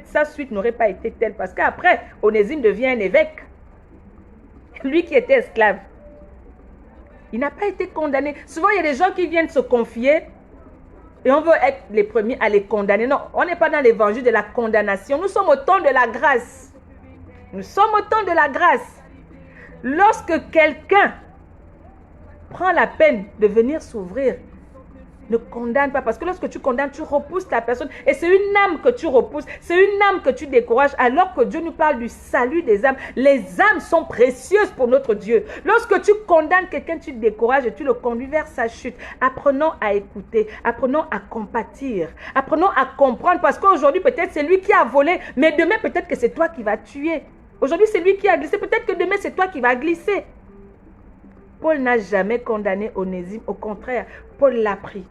sa suite n'aurait pas été telle. Parce qu'après, Onésime devient un évêque. Lui qui était esclave. Il n'a pas été condamné. Souvent, il y a des gens qui viennent se confier et on veut être les premiers à les condamner. Non, on n'est pas dans l'évangile de la condamnation. Nous sommes au temps de la grâce. Nous sommes au temps de la grâce. Lorsque quelqu'un prend la peine de venir s'ouvrir Ne condamne pas, parce que lorsque tu condamnes, tu repousses la personne. Et c'est une âme que tu repousses, c'est une âme que tu décourages, alors que Dieu nous parle du salut des âmes. Les âmes sont précieuses pour notre Dieu. Lorsque tu condamnes quelqu'un, tu décourages et tu le conduis vers sa chute. Apprenons à écouter, apprenons à compatir, apprenons à comprendre, parce qu'aujourd'hui, peut-être c'est lui qui a volé, mais demain, peut-être que c'est toi qui vas tuer. Aujourd'hui, c'est lui qui a glissé, peut-être que demain, c'est toi qui vas glisser. Paul n'a jamais condamné Onésime, au contraire, Paul l'a pris.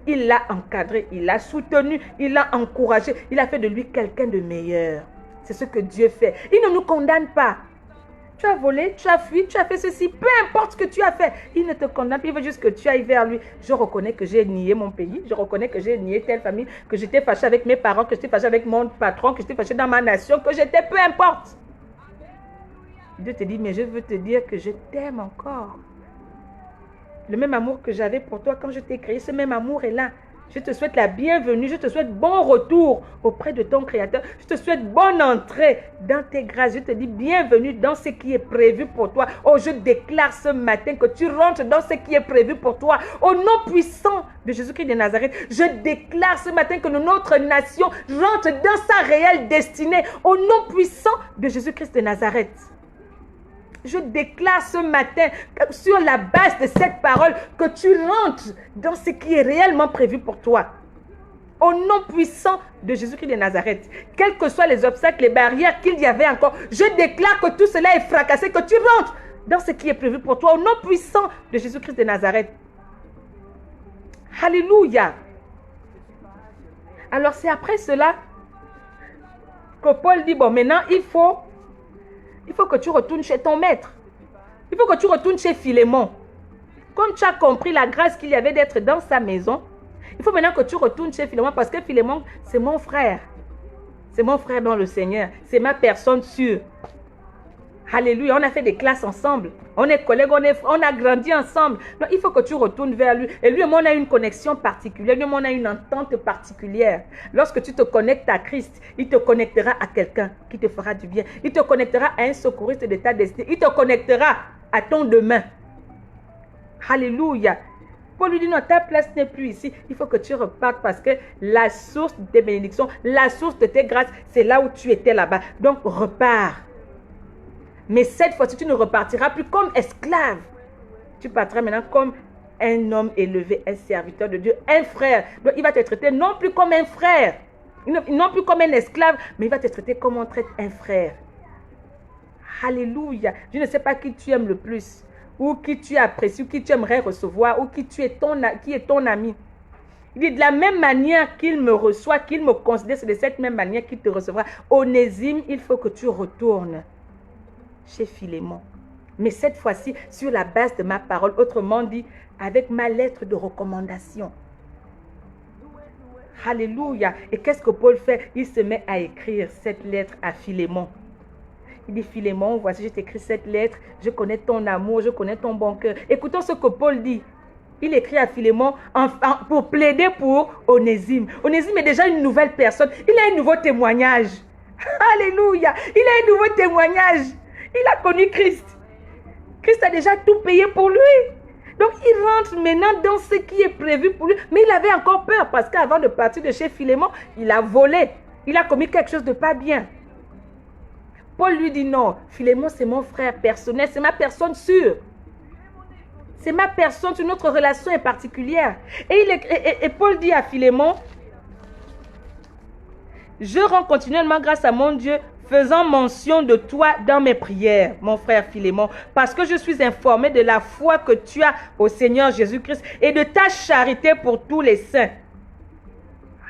Il l'a encadré, il l'a soutenu, il l'a encouragé, il a fait de lui quelqu'un de meilleur. C'est ce que Dieu fait. Il ne nous condamne pas. Tu as volé, tu as fui, tu as fait ceci, peu importe ce que tu as fait. Il ne te condamne pas, il veut juste que tu ailles vers lui. Je reconnais que j'ai nié mon pays, je reconnais que j'ai nié telle famille, que j'étais fâché avec mes parents, que j'étais fâché avec mon patron, que j'étais fâché dans ma nation, que j'étais, peu importe. Dieu te dit, mais je veux te dire que je t'aime encore. Le même amour que j'avais pour toi quand je t'ai créé, ce même amour est là. Je te souhaite la bienvenue, je te souhaite bon retour auprès de ton Créateur. Je te souhaite bonne entrée dans tes grâces. Je te dis bienvenue dans ce qui est prévu pour toi. Oh, je déclare ce matin que tu rentres dans ce qui est prévu pour toi. Au nom puissant de Jésus-Christ de Nazareth, je déclare ce matin que notre nation rentre dans sa réelle destinée. Au nom puissant de Jésus-Christ de Nazareth. Je déclare ce matin, sur la base de cette parole, que tu rentres dans ce qui est réellement prévu pour toi. Au nom puissant de Jésus-Christ de Nazareth, quels que soient les obstacles, les barrières qu'il y avait encore, je déclare que tout cela est fracassé, que tu rentres dans ce qui est prévu pour toi. Au nom puissant de Jésus-Christ de Nazareth. Alléluia. Alors c'est après cela que Paul dit, bon, maintenant il faut que tu retournes chez ton maître. Il faut que tu retournes chez Philémon. Comme tu as compris la grâce qu'il y avait d'être dans sa maison, il faut maintenant que tu retournes chez Philémon, parce que Philémon, c'est mon frère. C'est mon frère dans le Seigneur. C'est ma personne sûre. Alléluia, on a fait des classes ensemble. On est collègues, on a grandi ensemble. Donc, il faut que tu retournes vers lui. Et lui et moi, on a une connexion particulière. Lui et moi, on a une entente particulière. Lorsque tu te connectes à Christ, il te connectera à quelqu'un qui te fera du bien. Il te connectera à un secouriste de ta destinée. Il te connectera à ton demain. Alléluia. Paul lui dit, non, ta place n'est plus ici. Il faut que tu repartes parce que la source de tes bénédictions, la source de tes grâces, c'est là où tu étais là-bas. Donc, repars. Mais cette fois-ci, tu ne repartiras plus comme esclave. Tu partiras maintenant comme un homme élevé, un serviteur de Dieu, un frère. Donc, il va te traiter non plus comme un frère, non plus comme un esclave, mais il va te traiter comme on traite un frère. Alléluia. Je ne sais pas qui tu aimes le plus, ou qui tu apprécies, ou qui tu aimerais recevoir, ou qui est ton ami. Il dit, de la même manière qu'il me reçoit, qu'il me considère, c'est de cette même manière qu'il te recevra. Onésime, il faut que tu retournes chez Philémon. Mais cette fois-ci, sur la base de ma parole, autrement dit, avec ma lettre de recommandation. Alléluia. Et qu'est-ce que Paul fait? Il se met à écrire cette lettre à Philémon. Il dit, Philémon, voici, je t'écris cette lettre. Je connais ton amour, je connais ton bon cœur. Écoutons ce que Paul dit. Il écrit à Philémon pour plaider pour Onésime. Onésime est déjà une nouvelle personne. Il a un nouveau témoignage. Alléluia. Il a un nouveau témoignage. Il a connu Christ. Christ a déjà tout payé pour lui. Donc, il rentre maintenant dans ce qui est prévu pour lui. Mais il avait encore peur parce qu'avant de partir de chez Philémon, il a volé. Il a commis quelque chose de pas bien. Paul lui dit non. Philémon, c'est mon frère personnel. C'est ma personne sûre. C'est ma personne. Notre relation est particulière. Et Paul dit à Philémon, je rends continuellement grâce à mon Dieu, faisant mention de toi dans mes prières, mon frère Philémon, parce que je suis informé de la foi que tu as au Seigneur Jésus-Christ et de ta charité pour tous les saints.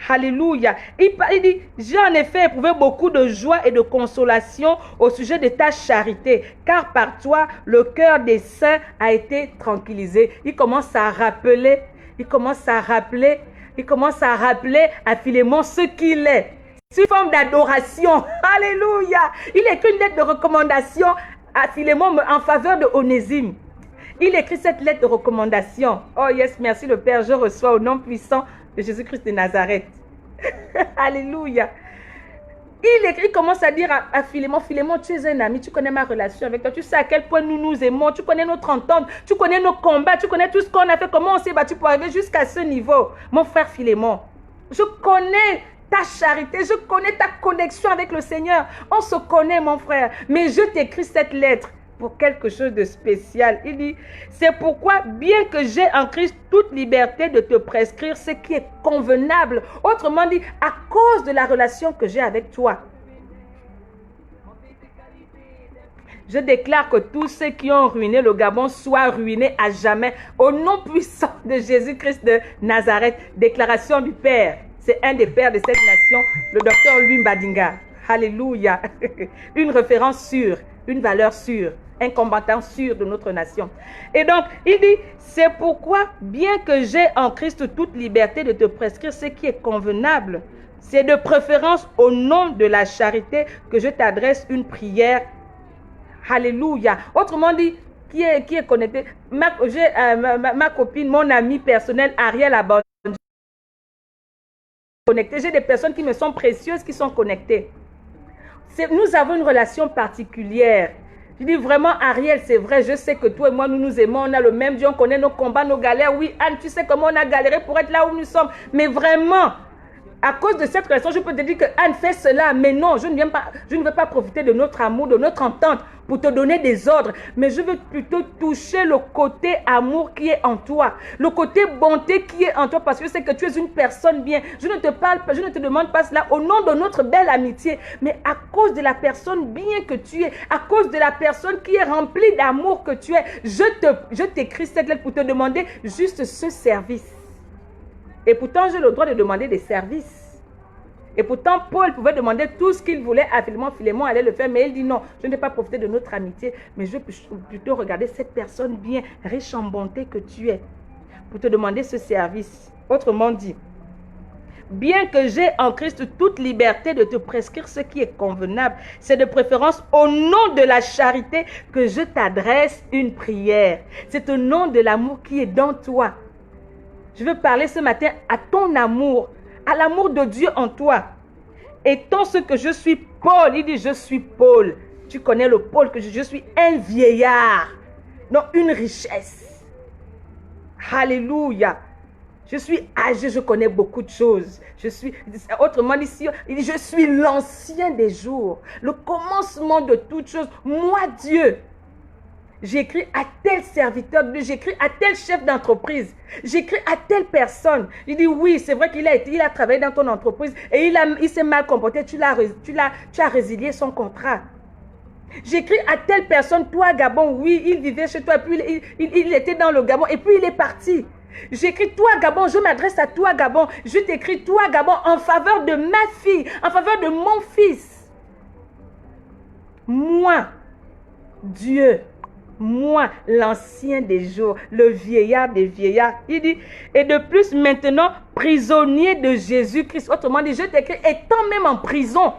Alléluia. Il dit, j'ai en effet éprouvé beaucoup de joie et de consolation au sujet de ta charité, car par toi, le cœur des saints a été tranquillisé. Il commence à rappeler à Philémon ce qu'il est. C'est une forme d'adoration. Alléluia. Il écrit une lettre de recommandation à Philémon en faveur de Onésime. Il écrit cette lettre de recommandation. Oh yes, merci le Père. Je reçois au nom puissant de Jésus-Christ de Nazareth. Alléluia. Il commence à dire à Philémon, Philémon, tu es un ami, tu connais ma relation avec toi, tu sais à quel point nous nous aimons, tu connais notre entente, tu connais nos combats, tu connais tout ce qu'on a fait, comment on s'est battu pour arriver jusqu'à ce niveau. Mon frère Philémon, je connais ta charité, je connais ta connexion avec le Seigneur. On se connaît, mon frère, mais je t'écris cette lettre pour quelque chose de spécial. Il dit, c'est pourquoi, bien que j'ai en Christ toute liberté de te prescrire ce qui est convenable, autrement dit, à cause de la relation que j'ai avec toi, je déclare que tous ceux qui ont ruiné le Gabon soient ruinés à jamais. Au nom puissant de Jésus-Christ de Nazareth, déclaration du Père. C'est un des pères de cette nation, le docteur Louis Mbadinga. Alléluia. Une référence sûre, une valeur sûre, un combattant sûr de notre nation. Et donc, il dit, c'est pourquoi, bien que j'ai en Christ toute liberté de te prescrire ce qui est convenable, c'est de préférence au nom de la charité que je t'adresse une prière. Alléluia. Autrement dit, qui est connecté? Ma copine, mon amie personnelle, Ariel Abandon. J'ai des personnes qui me sont précieuses, qui sont connectées. Nous avons une relation particulière. Je dis vraiment, Ariel, c'est vrai, je sais que toi et moi, nous nous aimons, on a le même Dieu, on connaît nos combats, nos galères. Oui, Anne, tu sais comment on a galéré pour être là où nous sommes. Mais vraiment, à cause de cette relation, je peux te dire que Anne fait cela. Mais non, je ne veux pas profiter de notre amour, de notre entente pour te donner des ordres. Mais je veux plutôt toucher le côté amour qui est en toi. Le côté bonté qui est en toi. Parce que je sais que tu es une personne bien. Je ne te demande pas cela au nom de notre belle amitié. Mais à cause de la personne bien que tu es. À cause de la personne qui est remplie d'amour que tu es. Je t'écris cette lettre pour te demander juste ce service. Et pourtant, j'ai le droit de demander des services. Et pourtant, Paul pouvait demander tout ce qu'il voulait à Philémon. Philémon allait le faire, mais il dit non, je ne vais pas profiter de notre amitié, mais je vais plutôt regarder cette personne bien, riche en bonté que tu es, pour te demander ce service. Autrement dit, bien que j'ai en Christ toute liberté de te prescrire ce qui est convenable, c'est de préférence au nom de la charité que je t'adresse une prière. C'est au nom de l'amour qui est dans toi. Je veux parler ce matin à ton amour, à l'amour de Dieu en toi. Étant ce que je suis Paul, il dit je suis Paul. Tu connais le Paul que je suis un vieillard, non une richesse. Alléluia. Je suis âgé, je connais beaucoup de choses. Autrement dit, il dit je suis l'ancien des jours, le commencement de toutes choses. Moi Dieu. J'écris à tel serviteur, j'écris à tel chef d'entreprise, j'écris à telle personne. Il dit oui, c'est vrai qu'il a travaillé dans ton entreprise et il s'est mal comporté, tu as résilié son contrat. J'écris à telle personne, toi Gabon, oui, il vivait chez toi, puis il était dans le Gabon et puis il est parti. J'écris toi Gabon, je m'adresse à toi Gabon, je t'écris toi Gabon en faveur de ma fille, en faveur de mon fils. Moi, Dieu. Moi, l'ancien des jours, le vieillard des vieillards. Il dit, et de plus maintenant, prisonnier de Jésus-Christ. Autrement dit, je t'écris étant même en prison.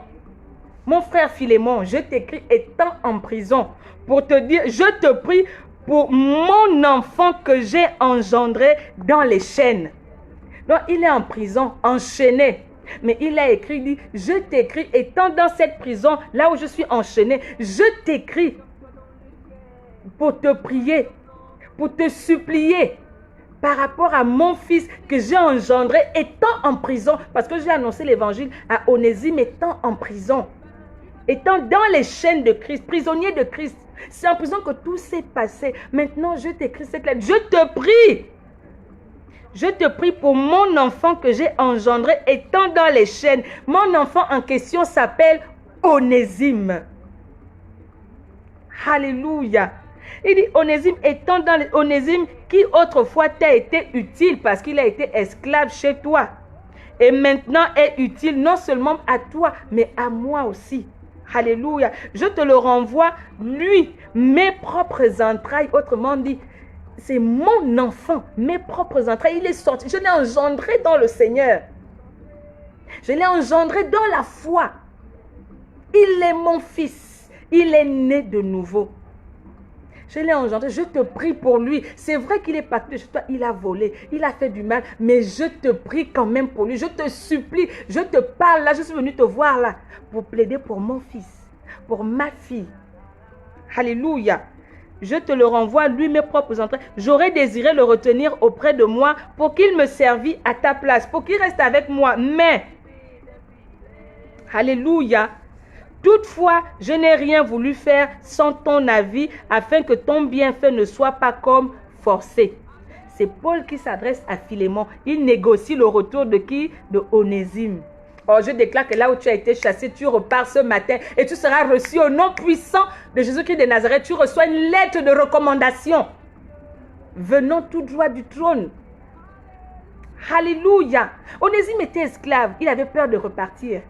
Mon frère Philémon, je t'écris étant en prison. Pour te dire, je te prie pour mon enfant que j'ai engendré dans les chaînes. Donc, il est en prison, enchaîné. Mais il a écrit, il dit, je t'écris étant dans cette prison, là où je suis enchaîné, je t'écris pour te prier, pour te supplier par rapport à mon fils que j'ai engendré étant en prison, parce que j'ai annoncé l'évangile à Onésime étant en prison, étant dans les chaînes de Christ, prisonnier de Christ. C'est en prison que tout s'est passé. Maintenant, je t'écris cette lettre. Je te prie pour mon enfant que j'ai engendré étant dans les chaînes. Mon enfant en question s'appelle Onésime. Alléluia. Il dit Onésime étant dans les... Onésime qui autrefois t'a été utile parce qu'il a été esclave chez toi. Et maintenant est utile non seulement à toi, mais à moi aussi. Alléluia. Je te le renvoie, lui, mes propres entrailles. Autrement dit, c'est mon enfant, mes propres entrailles. Il est sorti. Je l'ai engendré dans le Seigneur. Je l'ai engendré dans la foi. Il est mon fils. Il est né de nouveau. Je l'ai engendré, je te prie pour lui. C'est vrai qu'il est parti de chez toi, il a volé, il a fait du mal, mais je te prie quand même pour lui. Je te supplie, je te parle là, je suis venue te voir là pour plaider pour mon fils, pour ma fille. Alléluia. Je te le renvoie, lui, mes propres entrailles. J'aurais désiré le retenir auprès de moi pour qu'il me servît à ta place, pour qu'il reste avec moi. Mais, alléluia, toutefois, je n'ai rien voulu faire sans ton avis, afin que ton bienfait ne soit pas comme forcé. C'est Paul qui s'adresse à Philémon. Il négocie le retour de qui? De Onésime. Oh, je déclare que là où tu as été chassé, tu repars ce matin et tu seras reçu au nom puissant de Jésus-Christ de Nazareth. Tu reçois une lettre de recommandation venant tout droit du trône. Alléluia. Onésime était esclave. Il avait peur de repartir.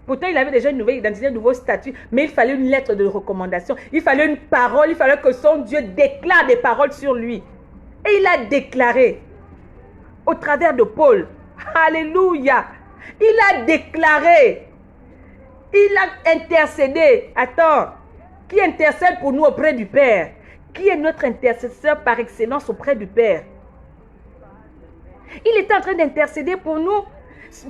Pourtant, il avait déjà une nouvelle identité, un nouveau statut, mais il fallait une lettre de recommandation. Il fallait une parole, il fallait que son Dieu déclare des paroles sur lui. Et il a déclaré au travers de Paul. Alléluia. Il a déclaré. Il a intercédé. Attends. Qui intercède pour nous auprès du Père? Qui est notre intercesseur par excellence auprès du Père? Il était en train d'intercéder pour nous.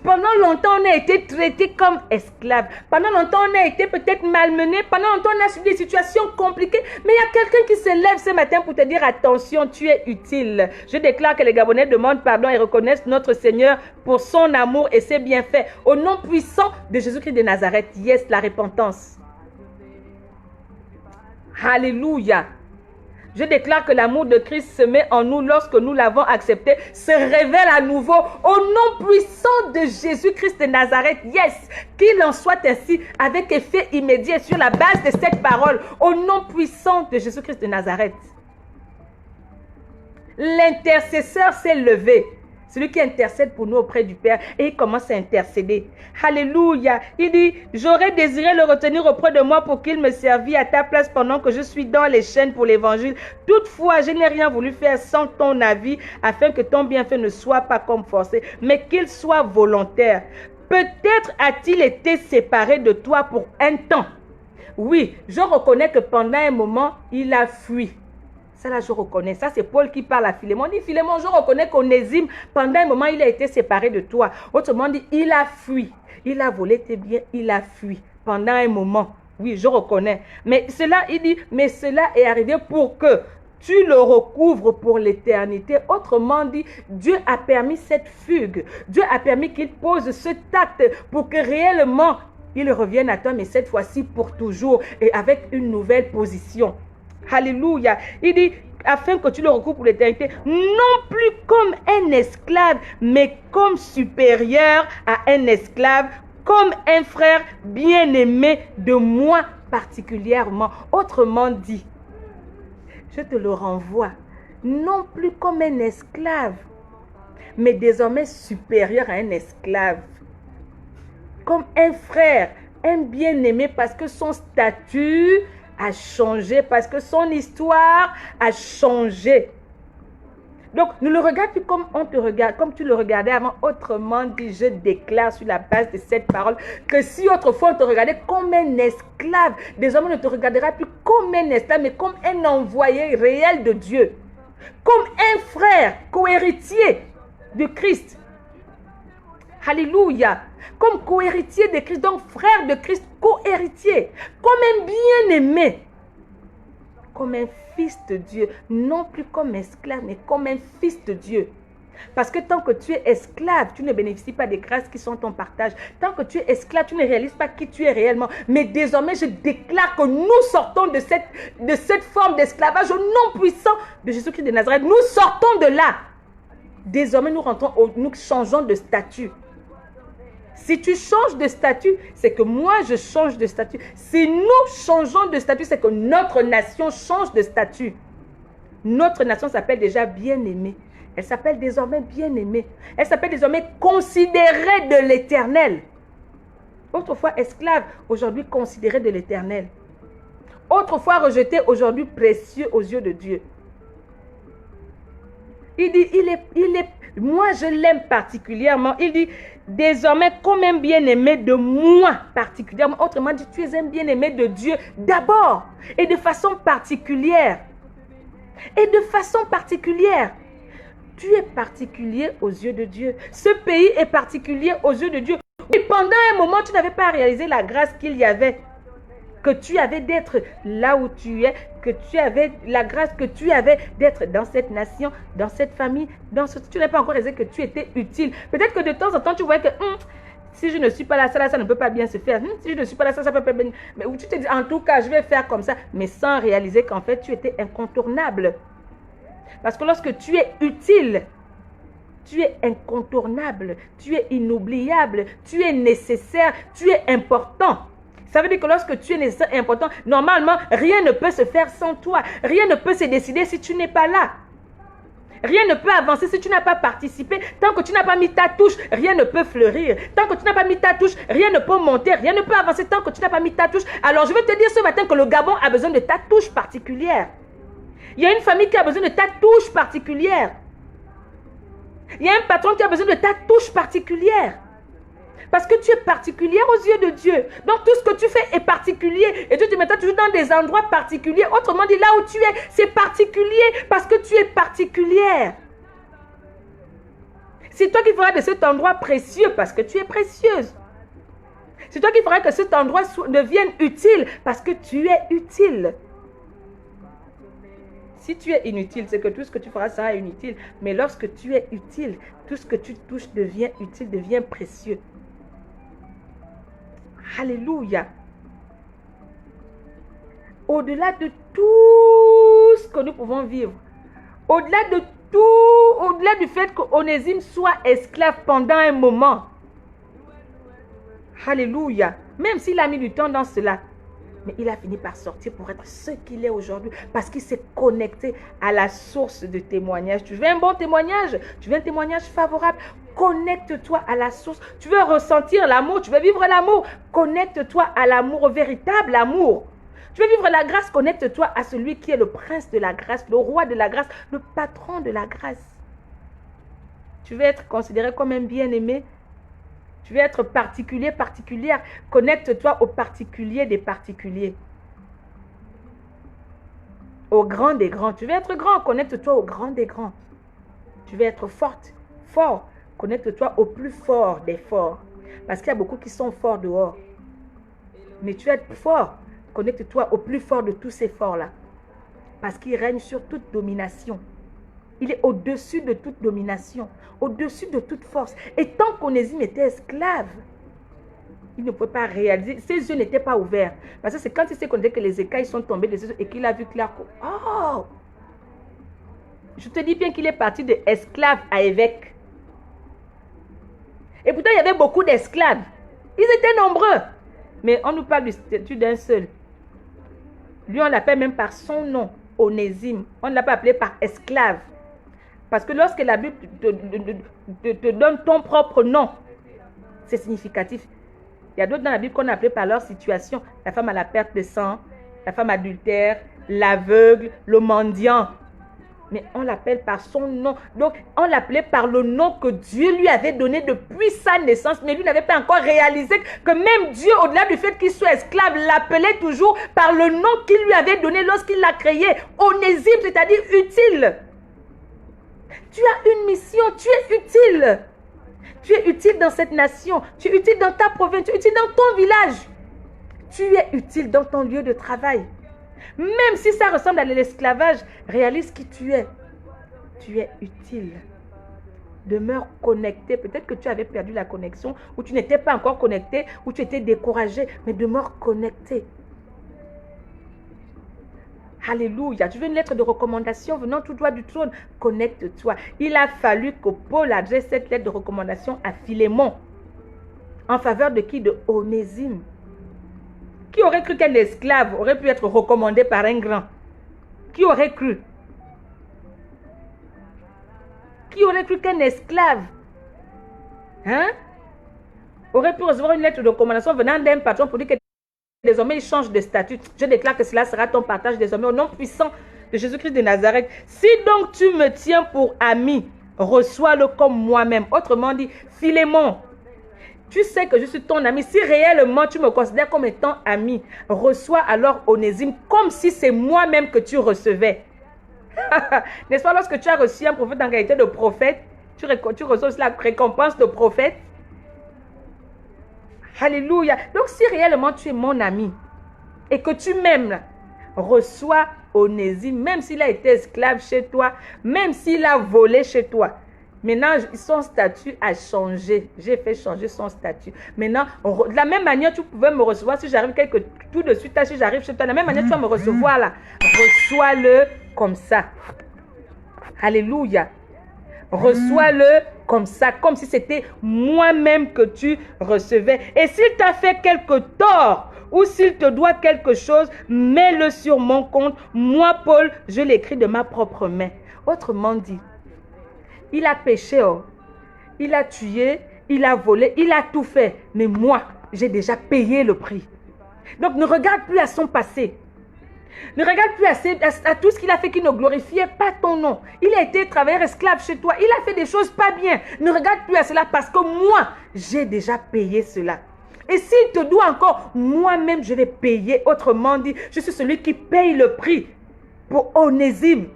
Pendant longtemps, on a été traités comme esclaves. Pendant longtemps, on a été peut-être malmenés. Pendant longtemps, on a subi des situations compliquées. Mais il y a quelqu'un qui se lève ce matin pour te dire, attention, tu es utile. Je déclare que les Gabonais demandent pardon et reconnaissent notre Seigneur pour son amour et ses bienfaits. Au nom puissant de Jésus-Christ de Nazareth, yes, la repentance. Alléluia. Je déclare que l'amour de Christ se met en nous lorsque nous l'avons accepté, se révèle à nouveau au nom puissant de Jésus-Christ de Nazareth. Yes, qu'il en soit ainsi avec effet immédiat sur la base de cette parole, au nom puissant de Jésus-Christ de Nazareth. L'intercesseur s'est levé. Celui qui intercède pour nous auprès du Père et il commence à intercéder. Alléluia. Il dit, j'aurais désiré le retenir auprès de moi pour qu'il me servît à ta place pendant que je suis dans les chaînes pour l'évangile. Toutefois, je n'ai rien voulu faire sans ton avis afin que ton bienfait ne soit pas comme forcé, mais qu'il soit volontaire. Peut-être a-t-il été séparé de toi pour un temps. Oui, je reconnais que pendant un moment, il a fui. Ça là, je reconnais. Ça, c'est Paul qui parle à Philémon. Il dit, Philémon, je reconnais qu'Onésime, pendant un moment, il a été séparé de toi. Autrement dit, il a fui. Il a volé tes biens, il a fui. Pendant un moment. Oui, je reconnais. Mais cela, il dit, mais cela est arrivé pour que tu le recouvres pour l'éternité. Autrement dit, Dieu a permis cette fugue. Dieu a permis qu'il pose cet acte pour que réellement, il revienne à toi, mais cette fois-ci pour toujours et avec une nouvelle position. Alléluia. Il dit, afin que tu le recouvres pour l'éternité, non plus comme un esclave, mais comme supérieur à un esclave, comme un frère bien-aimé de moi particulièrement. Autrement dit, je te le renvoie, non plus comme un esclave, mais désormais supérieur à un esclave. Comme un frère, un bien-aimé, parce que son statut a changé, parce que son histoire a changé. Donc, ne le regarde plus comme on te regarde, comme tu le regardais avant. Autrement dit, je déclare sur la base de cette parole que si autrefois on te regardait comme un esclave, désormais on ne te regardera plus comme un esclave, mais comme un envoyé réel de Dieu. Comme un frère co-héritier de Christ. Alléluia. Comme co-héritier de Christ, donc frère de Christ, co-héritier. Comme un bien-aimé. Comme un fils de Dieu. Non plus comme esclave, mais comme un fils de Dieu. Parce que tant que tu es esclave, tu ne bénéficies pas des grâces qui sont ton partage. Tant que tu es esclave, tu ne réalises pas qui tu es réellement. Mais désormais, je déclare que nous sortons de cette forme d'esclavage au nom puissant de Jésus-Christ de Nazareth. Nous sortons de là. Désormais, nous changeons de statut. Si tu changes de statut, c'est que moi je change de statut. Si nous changeons de statut, c'est que notre nation change de statut. Notre nation s'appelle déjà bien-aimée. Elle s'appelle désormais bien-aimée. Elle s'appelle désormais considérée de l'Éternel. Autrefois esclave, aujourd'hui considérée de l'Éternel. Autrefois rejeté, aujourd'hui précieux aux yeux de Dieu. Il dit, moi je l'aime particulièrement. Il dit, désormais comme un bien-aimé de moi particulièrement. Autrement dit, tu es un bien-aimé de Dieu d'abord et de façon particulière. Et de façon particulière. Tu es particulier aux yeux de Dieu. Ce pays est particulier aux yeux de Dieu. Et pendant un moment, tu n'avais pas réalisé la grâce qu'il y avait. Que tu avais d'être là où tu es. Que tu avais la grâce que tu avais d'être dans cette nation, dans cette famille. Tu n'as pas encore réalisé que tu étais utile. Peut-être que de temps en temps, tu voyais que si je ne suis pas là, ça ne peut pas bien se faire. Si je ne suis pas là, ça peut pas bien. Mais tu te dis, en tout cas, je vais faire comme ça. Mais sans réaliser qu'en fait, tu étais incontournable. Parce que lorsque tu es utile, tu es incontournable, tu es inoubliable, tu es nécessaire, tu es important. Ça veut dire que lorsque tu es nécessaire et important, normalement, rien ne peut se faire sans toi. Rien ne peut se décider si tu n'es pas là. Rien ne peut avancer si tu n'as pas participé. Tant que tu n'as pas mis ta touche, rien ne peut fleurir. Tant que tu n'as pas mis ta touche, rien ne peut monter, rien ne peut avancer tant que tu n'as pas mis ta touche. Alors je veux te dire ce matin que le Gabon a besoin de ta touche particulière. Il y a une famille qui a besoin de ta touche particulière. Il y a un patron qui a besoin de ta touche particulière. Parce que tu es particulière aux yeux de Dieu. Donc tout ce que tu fais est particulier. Et Dieu te mettra toujours dans des endroits particuliers. Autrement dit, là où tu es, c'est particulier parce que tu es particulière. C'est toi qui feras de cet endroit précieux parce que tu es précieuse. C'est toi qui feras que cet endroit devienne utile parce que tu es utile. Si tu es inutile, c'est que tout ce que tu feras sera inutile. Mais lorsque tu es utile, tout ce que tu touches devient utile, devient précieux. Alléluia. Au-delà de tout ce que nous pouvons vivre, au-delà de tout, au-delà du fait qu'Onésime soit esclave pendant un moment. Alléluia. Même s'il a mis du temps dans cela. Mais il a fini par sortir pour être ce qu'il est aujourd'hui. Parce qu'il s'est connecté à la source de témoignage. Tu veux un bon témoignage? Tu veux un témoignage favorable? Connecte-toi à la source. Tu veux ressentir l'amour? Tu veux vivre l'amour? Connecte-toi à l'amour, au véritable amour. Tu veux vivre la grâce? Connecte-toi à celui qui est le prince de la grâce, le roi de la grâce, le patron de la grâce. Tu veux être considéré comme un bien-aimé? Tu veux être particulier, particulière. Connecte-toi au particulier des particuliers. Au grand des grands. Tu veux être grand, connecte-toi au grand des grands. Tu veux être forte, fort. Connecte-toi au plus fort des forts. Parce qu'il y a beaucoup qui sont forts dehors. Mais tu veux être fort. Connecte-toi au plus fort de tous ces forts-là. Parce qu'il règne sur toute domination. Il est au-dessus de toute domination, au-dessus de toute force. Et tant qu'Onésime était esclave, il ne pouvait pas réaliser. Ses yeux n'étaient pas ouverts. Parce que c'est quand il s'est connecté que les écailles sont tombées de ses yeux et qu'il a vu clair. Oh! Je te dis bien qu'il est parti de esclave à évêque. Et pourtant, il y avait beaucoup d'esclaves. Ils étaient nombreux. Mais on nous parle du statut d'un seul. Lui, on l'appelle même par son nom, Onésime. On ne l'a pas appelé par esclave. Parce que lorsque la Bible te donne ton propre nom, c'est significatif. Il y a d'autres dans la Bible qu'on a appelé par leur situation. La femme à la perte de sang, la femme adultère, l'aveugle, le mendiant. Mais on l'appelle par son nom. Donc, on l'appelait par le nom que Dieu lui avait donné depuis sa naissance. Mais lui n'avait pas encore réalisé que même Dieu, au-delà du fait qu'il soit esclave, l'appelait toujours par le nom qu'il lui avait donné lorsqu'il l'a créé. Onésime, c'est-à-dire utile. Tu as une mission, tu es utile. Tu es utile dans cette nation. Tu es utile dans ta province, tu es utile dans ton village. Tu es utile dans ton lieu de travail. Même si ça ressemble à l'esclavage, réalise qui tu es. Tu es utile. Demeure connecté. Peut-être que tu avais perdu la connexion, ou tu n'étais pas encore connecté, ou tu étais découragé, mais demeure connecté. Alléluia. Tu veux une lettre de recommandation venant tout droit du trône? Connecte-toi. Il a fallu que Paul adresse cette lettre de recommandation à Philémon. En faveur de qui? De Onésime. Qui aurait cru qu'un esclave aurait pu être recommandé par un grand? Qui aurait cru? Qui aurait cru qu'un esclave aurait pu recevoir une lettre de recommandation venant d'un patron pour dire que désormais, il change de statut. Je déclare que cela sera ton partage désormais au nom puissant de Jésus-Christ de Nazareth. Si donc tu me tiens pour ami, reçois-le comme moi-même. Autrement dit, Philémon, tu sais que je suis ton ami. Si réellement tu me considères comme étant ami, reçois alors Onésime comme si c'est moi-même que tu recevais. N'est-ce pas, lorsque tu as reçu un prophète en qualité de prophète, tu reçois aussi la récompense de prophète. Alléluia. Donc, si réellement tu es mon ami et que tu m'aimes, reçois Onésime, même s'il a été esclave chez toi, même s'il a volé chez toi. Maintenant, son statut a changé. J'ai fait changer son statut. Maintenant, de la même manière, tu pouvais me recevoir si j'arrive tout de suite, si j'arrive chez toi. De la même manière, tu vas me recevoir là. Reçois-le comme ça. Alléluia. Reçois-le comme ça, comme si c'était moi-même que tu recevais. Et s'il t'a fait quelque tort, ou s'il te doit quelque chose, mets-le sur mon compte. Moi, Paul, je l'écris de ma propre main. Autrement dit, il a péché, oh. Il a tué, il a volé, il a tout fait. Mais moi, j'ai déjà payé le prix. Donc, ne regarde plus à son passé. Ne regarde plus à tout ce qu'il a fait qui ne glorifiait pas ton nom. Il a été travailleur esclave chez toi. Il a fait des choses pas bien. Ne regarde plus à cela parce que moi, j'ai déjà payé cela. Et s'il te doit encore, moi-même, je vais payer. Autrement dit, je suis celui qui paye le prix pour Onésime.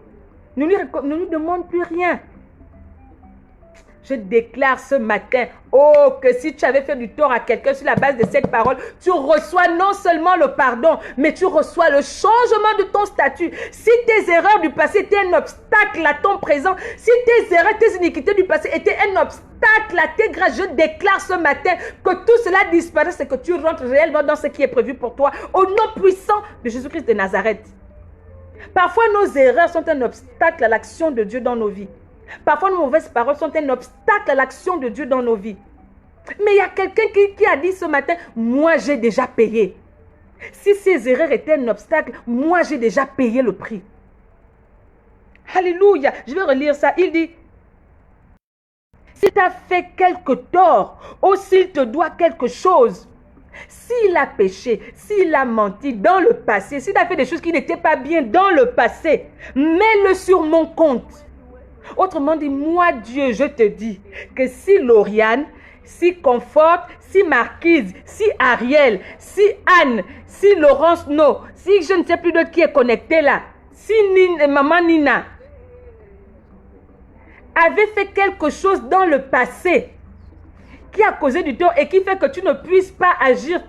Ne lui demande plus rien. Je déclare ce matin, oh, que si tu avais fait du tort à quelqu'un sur la base de cette parole, tu reçois non seulement le pardon, mais tu reçois le changement de ton statut. Si tes erreurs du passé étaient un obstacle à ton présent, si tes erreurs, tes iniquités du passé étaient un obstacle à tes grâces, je déclare ce matin que tout cela disparaisse et que tu rentres réellement dans ce qui est prévu pour toi, au nom puissant de Jésus-Christ de Nazareth. Parfois, nos erreurs sont un obstacle à l'action de Dieu dans nos vies. Parfois, nos mauvaises paroles sont un obstacle à l'action de Dieu dans nos vies. Mais il y a quelqu'un qui a dit ce matin, moi j'ai déjà payé. Si ces erreurs étaient un obstacle, moi j'ai déjà payé le prix. Alléluia. Je vais relire ça. Il dit, s'il t'a fait quelque tort, ou s'il te doit quelque chose, s'il a péché, s'il a menti dans le passé, s'il a fait des choses qui n'étaient pas bien dans le passé, mets-le sur mon compte. Autrement dit, moi Dieu, je te dis que si Lauriane, si Comfort, si Marquise, si Ariel, si Anne, si Laurence No, si je ne sais plus de qui est connecté là, si Maman Nina avait fait quelque chose dans le passé qui a causé du tort et qui fait que tu ne puisses pas agir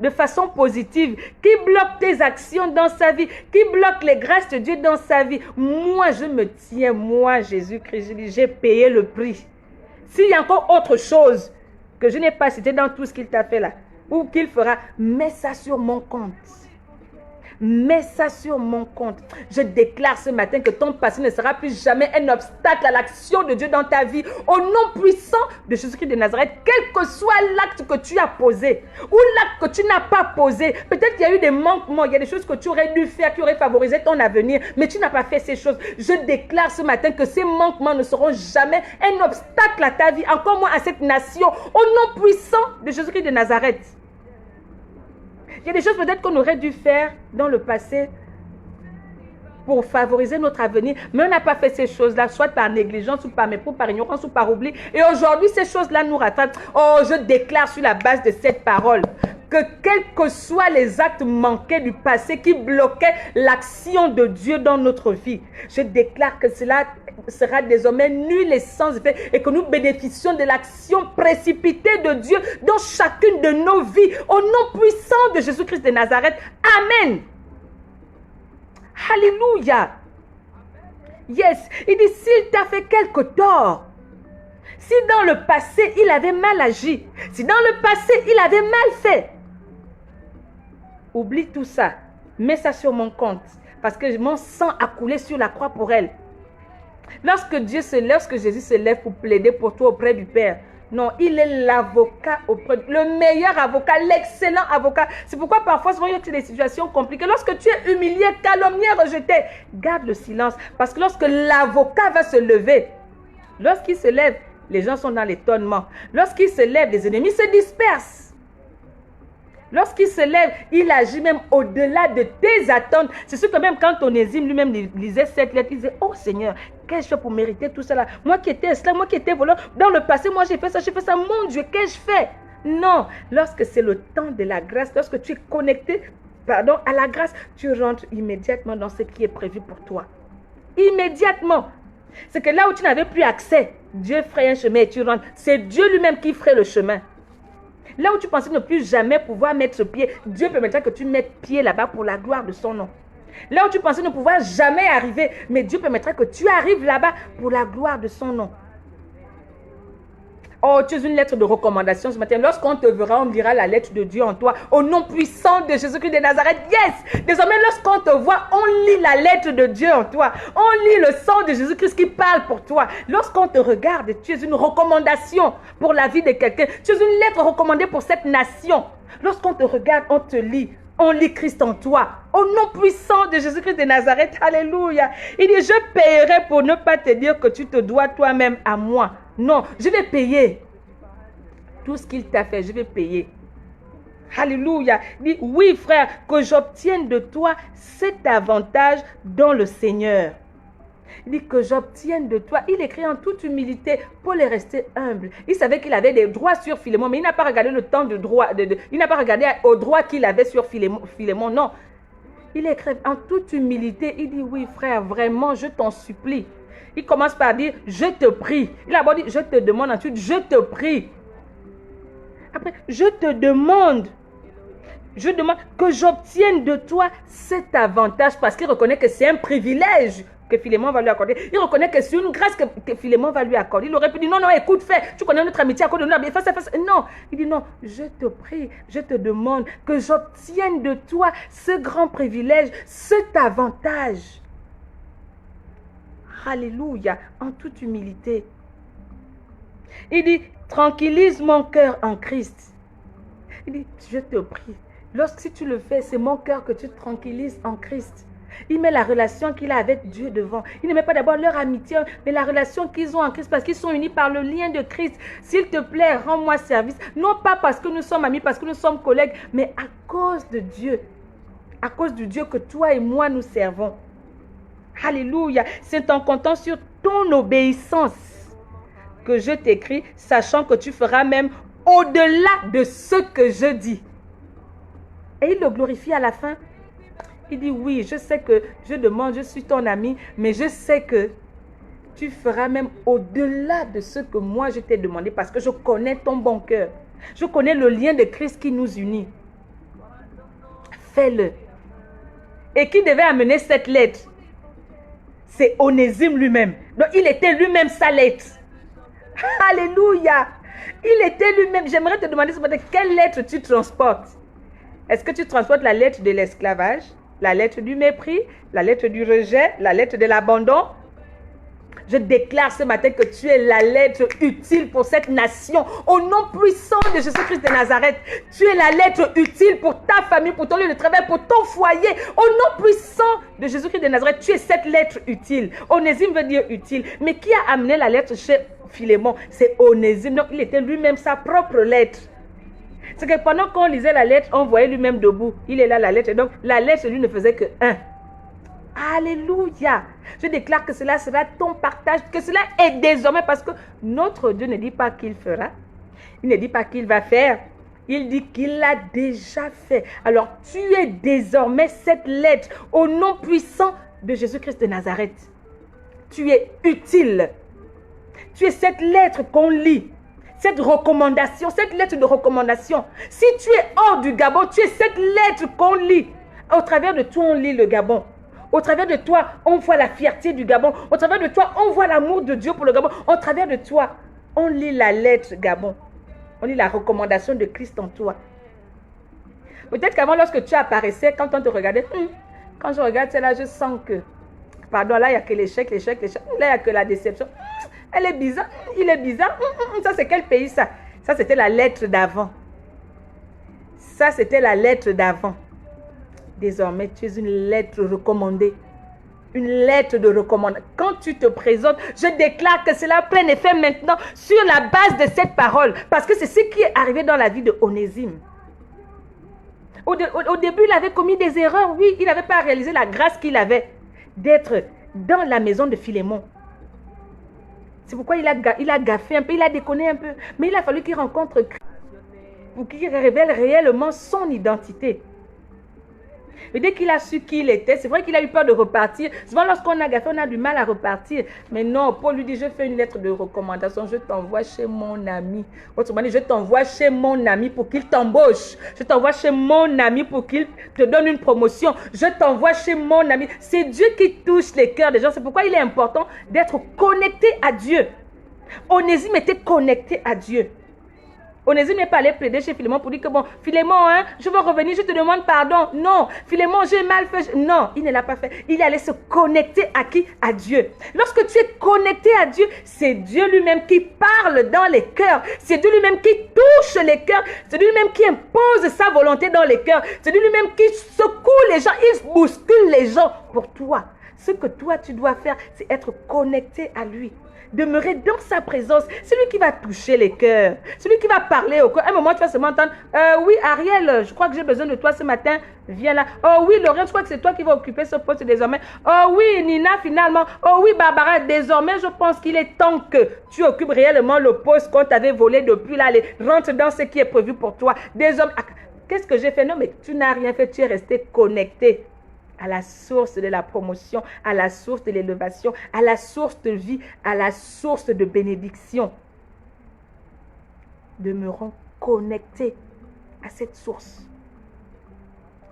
de façon positive, qui bloque tes actions dans sa vie, qui bloque les grâces de Dieu dans sa vie. Moi, je me tiens, moi, Jésus-Christ, j'ai payé le prix. S'il y a encore autre chose que je n'ai pas cité dans tout ce qu'il t'a fait là, ou qu'il fera, mets ça sur mon compte. Mets ça sur mon compte. Je déclare ce matin que ton passé ne sera plus jamais un obstacle à l'action de Dieu dans ta vie. Au nom puissant de Jésus-Christ de Nazareth, quel que soit l'acte que tu as posé ou l'acte que tu n'as pas posé, peut-être qu'il y a eu des manquements, il y a des choses que tu aurais dû faire qui auraient favorisé ton avenir, mais tu n'as pas fait ces choses. Je déclare ce matin que ces manquements ne seront jamais un obstacle à ta vie, encore moins à cette nation. Au nom puissant de Jésus-Christ de Nazareth. Il y a des choses peut-être qu'on aurait dû faire dans le passé pour favoriser notre avenir, mais on n'a pas fait ces choses-là, soit par négligence, ou par mépris, par ignorance, ou par oubli. Et aujourd'hui, ces choses-là nous rattrapent. Oh, je déclare sur la base de cette parole que quels que soient les actes manqués du passé qui bloquaient l'action de Dieu dans notre vie, je déclare que cela sera désormais nul et sans effet et que nous bénéficions de l'action précipitée de Dieu dans chacune de nos vies. Au nom puissant de Jésus-Christ de Nazareth. Amen. Alléluia. Yes. Il dit, s'il t'a fait quelque tort, si dans le passé il avait mal agi, si dans le passé il avait mal fait, oublie tout ça. Mets ça sur mon compte. Parce que mon sang a coulé sur la croix pour elle. Lorsque Jésus se lève pour plaider pour toi auprès du Père, non, il est l'avocat le meilleur avocat, l'excellent avocat. C'est pourquoi parfois, souvent, il y a des situations compliquées. Lorsque tu es humilié, calomnié, rejeté, garde le silence. Parce que lorsque l'avocat va se lever, lorsqu'il se lève, les gens sont dans l'étonnement. Lorsqu'il se lève, les ennemis se dispersent. Lorsqu'il se lève, il agit même au-delà de tes attentes. C'est sûr que même quand Onésime lui-même lisait cette lettre, il disait, oh Seigneur, qu'ai-je fait pour mériter tout cela? Moi qui étais esclave, moi qui étais voleur, dans le passé, moi j'ai fait ça, mon Dieu, qu'ai-je fait? Non, lorsque c'est le temps de la grâce, lorsque tu es connecté, à la grâce, tu rentres immédiatement dans ce qui est prévu pour toi. Immédiatement. C'est que là où tu n'avais plus accès, Dieu ferait un chemin et tu rentres. C'est Dieu lui-même qui ferait le chemin. Là où tu pensais ne plus jamais pouvoir mettre pied, Dieu permettra que tu mettes pied là-bas pour la gloire de son nom. Là où tu pensais ne pouvoir jamais arriver, mais Dieu permettra que tu arrives là-bas pour la gloire de son nom. Oh, tu es une lettre de recommandation ce matin. Lorsqu'on te verra, on lira la lettre de Dieu en toi. Au nom puissant de Jésus-Christ de Nazareth. Yes! Désormais, lorsqu'on te voit, on lit la lettre de Dieu en toi. On lit le sang de Jésus-Christ qui parle pour toi. Lorsqu'on te regarde, tu es une recommandation pour la vie de quelqu'un. Tu es une lettre recommandée pour cette nation. Lorsqu'on te regarde, on te lit. On lit Christ en toi. Au nom puissant de Jésus-Christ de Nazareth. Alléluia. Il dit, je paierai pour ne pas te dire que tu te dois toi-même à moi. Non, je vais payer. Tout ce qu'il t'a fait, je vais payer. Alléluia. Il dit, oui frère, que j'obtienne de toi cet avantage dans le Seigneur. Il dit que j'obtienne de toi. Il écrit en toute humilité. Paul est resté humble. Il savait qu'il avait des droits sur Philémon, mais il n'a pas regardé le temps de droit. Il n'a pas regardé au droit qu'il avait sur Philémon. Non. Il écrit en toute humilité. Il dit, oui frère, vraiment, je t'en supplie. Il commence par dire, je te prie. Il a d'abord dit, je te demande. Ensuite, je te prie. Après, je te demande. Je demande que j'obtienne de toi cet avantage parce qu'il reconnaît que c'est un privilège que Philémon va lui accorder. Il reconnaît que c'est une grâce que Philémon va lui accorder. Il aurait pu dire, non, non, écoute, fais. Tu connais notre amitié à cause de nous. Fais ça. Non. Il dit, non, je te prie, je te demande que j'obtienne de toi ce grand privilège, cet avantage. Alléluia, en toute humilité. Il dit, tranquillise mon cœur en Christ. Il dit, je te prie. Lorsque tu le fais, c'est mon cœur que tu tranquillises en Christ. Il met la relation qu'il a avec Dieu devant. Il ne met pas d'abord leur amitié, mais la relation qu'ils ont en Christ parce qu'ils sont unis par le lien de Christ. S'il te plaît, rends-moi service. Non pas parce que nous sommes amis, parce que nous sommes collègues, mais à cause de Dieu. À cause du Dieu que toi et moi nous servons. Alléluia. C'est en comptant sur ton obéissance que je t'écris, sachant que tu feras même au-delà de ce que je dis. Et il le glorifie à la fin. Il dit, oui, je sais que je demande, je suis ton ami, mais je sais que tu feras même au-delà de ce que moi je t'ai demandé parce que je connais ton bon cœur. Je connais le lien de Christ qui nous unit. Fais-le. Et qui devait amener cette lettre? C'est Onésime lui-même. Donc, il était lui-même sa lettre. Alléluia. Il était lui-même. J'aimerais te demander ce matin, quelle lettre tu transportes? Est-ce que tu transportes la lettre de l'esclavage, la lettre du mépris, la lettre du rejet, la lettre de l'abandon? Je déclare ce matin que tu es la lettre utile pour cette nation. Au nom puissant de Jésus-Christ de Nazareth, tu es la lettre utile pour ta famille, pour ton lieu de travail, pour ton foyer. Au nom puissant de Jésus-Christ de Nazareth, tu es cette lettre utile. Onésime veut dire utile. Mais qui a amené la lettre chez Philémon? C'est Onésime. Donc, il était lui-même sa propre lettre. C'est que pendant qu'on lisait la lettre, on voyait lui-même debout. Il est là, la lettre. Et donc, la lettre, lui, ne faisait que un. Alléluia. Je déclare que cela sera ton partage, que cela est désormais parce que notre Dieu ne dit pas qu'il fera. Il ne dit pas qu'il va faire. Il dit qu'il l'a déjà fait. Alors, tu es désormais cette lettre au nom puissant de Jésus-Christ de Nazareth. Tu es utile. Tu es cette lettre qu'on lit. Cette recommandation, cette lettre de recommandation. Si tu es hors du Gabon, tu es cette lettre qu'on lit. Au travers de toi, on lit le Gabon. Au travers de toi, on voit la fierté du Gabon. Au travers de toi, on voit l'amour de Dieu pour le Gabon. Au travers de toi, on lit la lettre Gabon. On lit la recommandation de Christ en toi. Peut-être qu'avant, lorsque tu apparaissais, quand on te regardait, quand je regarde celle-là, je sens que, pardon, là, il n'y a que l'échec. Là, il n'y a que la déception. Elle est bizarre, il est bizarre. Ça, c'est quel pays, ça? Ça, c'était la lettre d'avant. Ça, c'était la lettre d'avant. Désormais, tu es une lettre recommandée. Une lettre de recommandation. Quand tu te présentes, je déclare que cela prenne effet maintenant sur la base de cette parole. Parce que c'est ce qui est arrivé dans la vie de Onésime. Au début, il avait commis des erreurs. Oui, il n'avait pas réalisé la grâce qu'il avait d'être dans la maison de Philémon. C'est pourquoi il a gaffé un peu, il a déconné un peu. Mais il a fallu qu'il rencontre Christ pour qu'il révèle réellement son identité. Et dès qu'il a su qui il était, c'est vrai qu'il a eu peur de repartir. Souvent, lorsqu'on a gaffé, on a du mal à repartir. Mais non, Paul lui dit, je fais une lettre de recommandation, je t'envoie chez mon ami. Autrement dit, je t'envoie chez mon ami pour qu'il t'embauche. Je t'envoie chez mon ami pour qu'il te donne une promotion. Je t'envoie chez mon ami. C'est Dieu qui touche les cœurs des gens. C'est pourquoi il est important d'être connecté à Dieu. Onésime était connecté à Dieu. Onésime n'est pas allé plaider chez Philémon pour dire que bon, Philémon, hein, je veux revenir, je te demande pardon. Non, Philémon, j'ai mal fait. Non, il ne l'a pas fait. Il est allé se connecter à qui? À Dieu. Lorsque tu es connecté à Dieu, c'est Dieu lui-même qui parle dans les cœurs. C'est Dieu lui-même qui touche les cœurs. C'est Dieu lui-même qui impose sa volonté dans les cœurs. C'est Dieu lui-même qui secoue les gens. Il bouscule les gens pour toi. Ce que toi, tu dois faire, c'est être connecté à lui. Demeurer dans sa présence. C'est lui qui va toucher les cœurs. C'est lui qui va parler au cœur. À un moment, tu vas seulement entendre, oui, Ariel, je crois que j'ai besoin de toi ce matin. Viens là. Oh oui, Laurent, je crois que c'est toi qui vas occuper ce poste désormais. Oh oui, Nina, finalement. Oh oui, Barbara, désormais, je pense qu'il est temps que tu occupes réellement le poste qu'on t'avait volé depuis là. Allez, rentre dans ce qui est prévu pour toi. Désormais, qu'est-ce que j'ai fait? Non, mais tu n'as rien fait. Tu es resté connecté à la source de la promotion, à la source de l'élévation, à la source de vie, à la source de bénédiction. Demeurons connectés à cette source.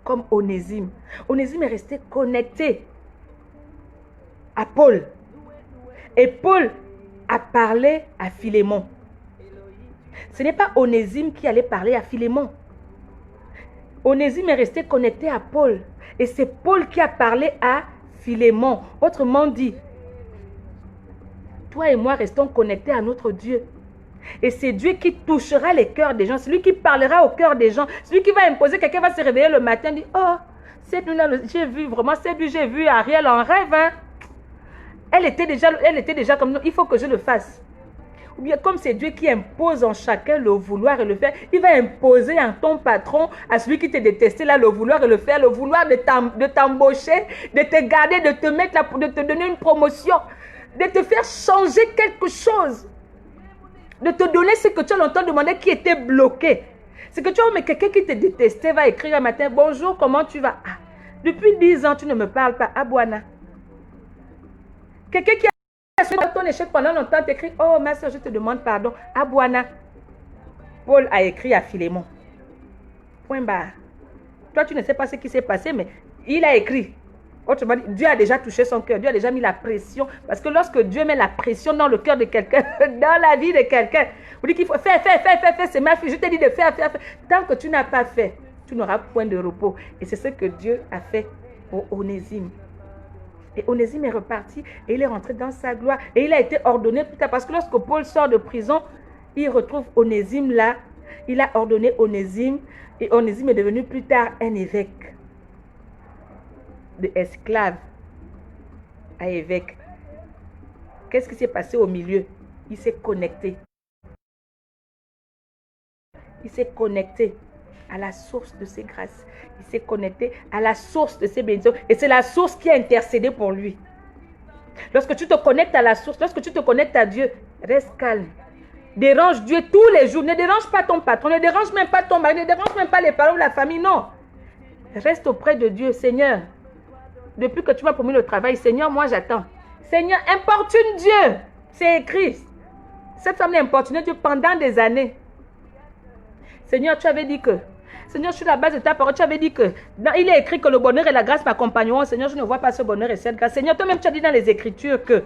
Comme Onésime. Onésime est resté connecté à Paul. Et Paul a parlé à Philémon. Ce n'est pas Onésime qui allait parler à Philémon. Onésime est resté connecté à Paul. Et c'est Paul qui a parlé à Philémon. Autrement dit, toi et moi restons connectés à notre Dieu. Et c'est Dieu qui touchera les cœurs des gens. C'est lui qui parlera au cœur des gens. C'est lui qui va imposer. Quelqu'un va se réveiller le matin et dire, oh, cette nuit-là, j'ai vu vraiment, j'ai vu Ariel en rêve. Hein. Elle était déjà comme nous. Il faut que je le fasse. Ou bien comme c'est Dieu qui impose en chacun le vouloir et le faire, il va imposer à ton patron, à celui qui te détestait là, le vouloir et le faire, le vouloir de t'embaucher, de te garder, de te mettre là, de te donner une promotion, de te faire changer quelque chose, de te donner ce que tu as longtemps demandé qui était bloqué. C'est que tu vois, mais quelqu'un qui te détestait va écrire un matin, bonjour, comment tu vas? Ah, depuis 10 ans, tu ne me parles pas. Abouana. Quelqu'un qui a ton échec pendant longtemps t'écrit, oh ma soeur, je te demande pardon. Abouana. Paul a écrit à Philémon. Point barre. Toi, tu ne sais pas ce qui s'est passé, mais il a écrit. Autrement dit, Dieu a déjà touché son cœur. Dieu a déjà mis la pression. Parce que lorsque Dieu met la pression dans le cœur de quelqu'un, dans la vie de quelqu'un, vous dites qu'il faut faire, c'est ma fille. Je t'ai dit de faire. Tant que tu n'as pas fait, tu n'auras point de repos. Et c'est ce que Dieu a fait pour Onésime. Et Onésime est reparti et il est rentré dans sa gloire. Et il a été ordonné plus tard. Parce que lorsque Paul sort de prison, il retrouve Onésime là. Il a ordonné Onésime. Et Onésime est devenu plus tard un évêque. De esclave à évêque. Qu'est-ce qui s'est passé au milieu? Il s'est connecté. Il s'est connecté à la source de ses grâces. Il s'est connecté à la source de ses bénédictions. Et c'est la source qui a intercédé pour lui. Lorsque tu te connectes à la source, lorsque tu te connectes à Dieu, reste calme. Dérange Dieu tous les jours. Ne dérange pas ton patron, ne dérange même pas ton mari, ne dérange même pas les parents ou la famille. Non. Reste auprès de Dieu. Seigneur, depuis que tu m'as promis le travail, Seigneur, moi j'attends. Seigneur, importune Dieu. C'est écrit. Cette femme a importuné Dieu pendant des années. Seigneur, tu avais dit que... Seigneur, sur la base de ta parole, tu avais dit que... il est écrit que le bonheur et la grâce m'accompagneront. Seigneur, je ne vois pas ce bonheur et cette grâce. Seigneur, toi-même, tu as dit dans les Écritures que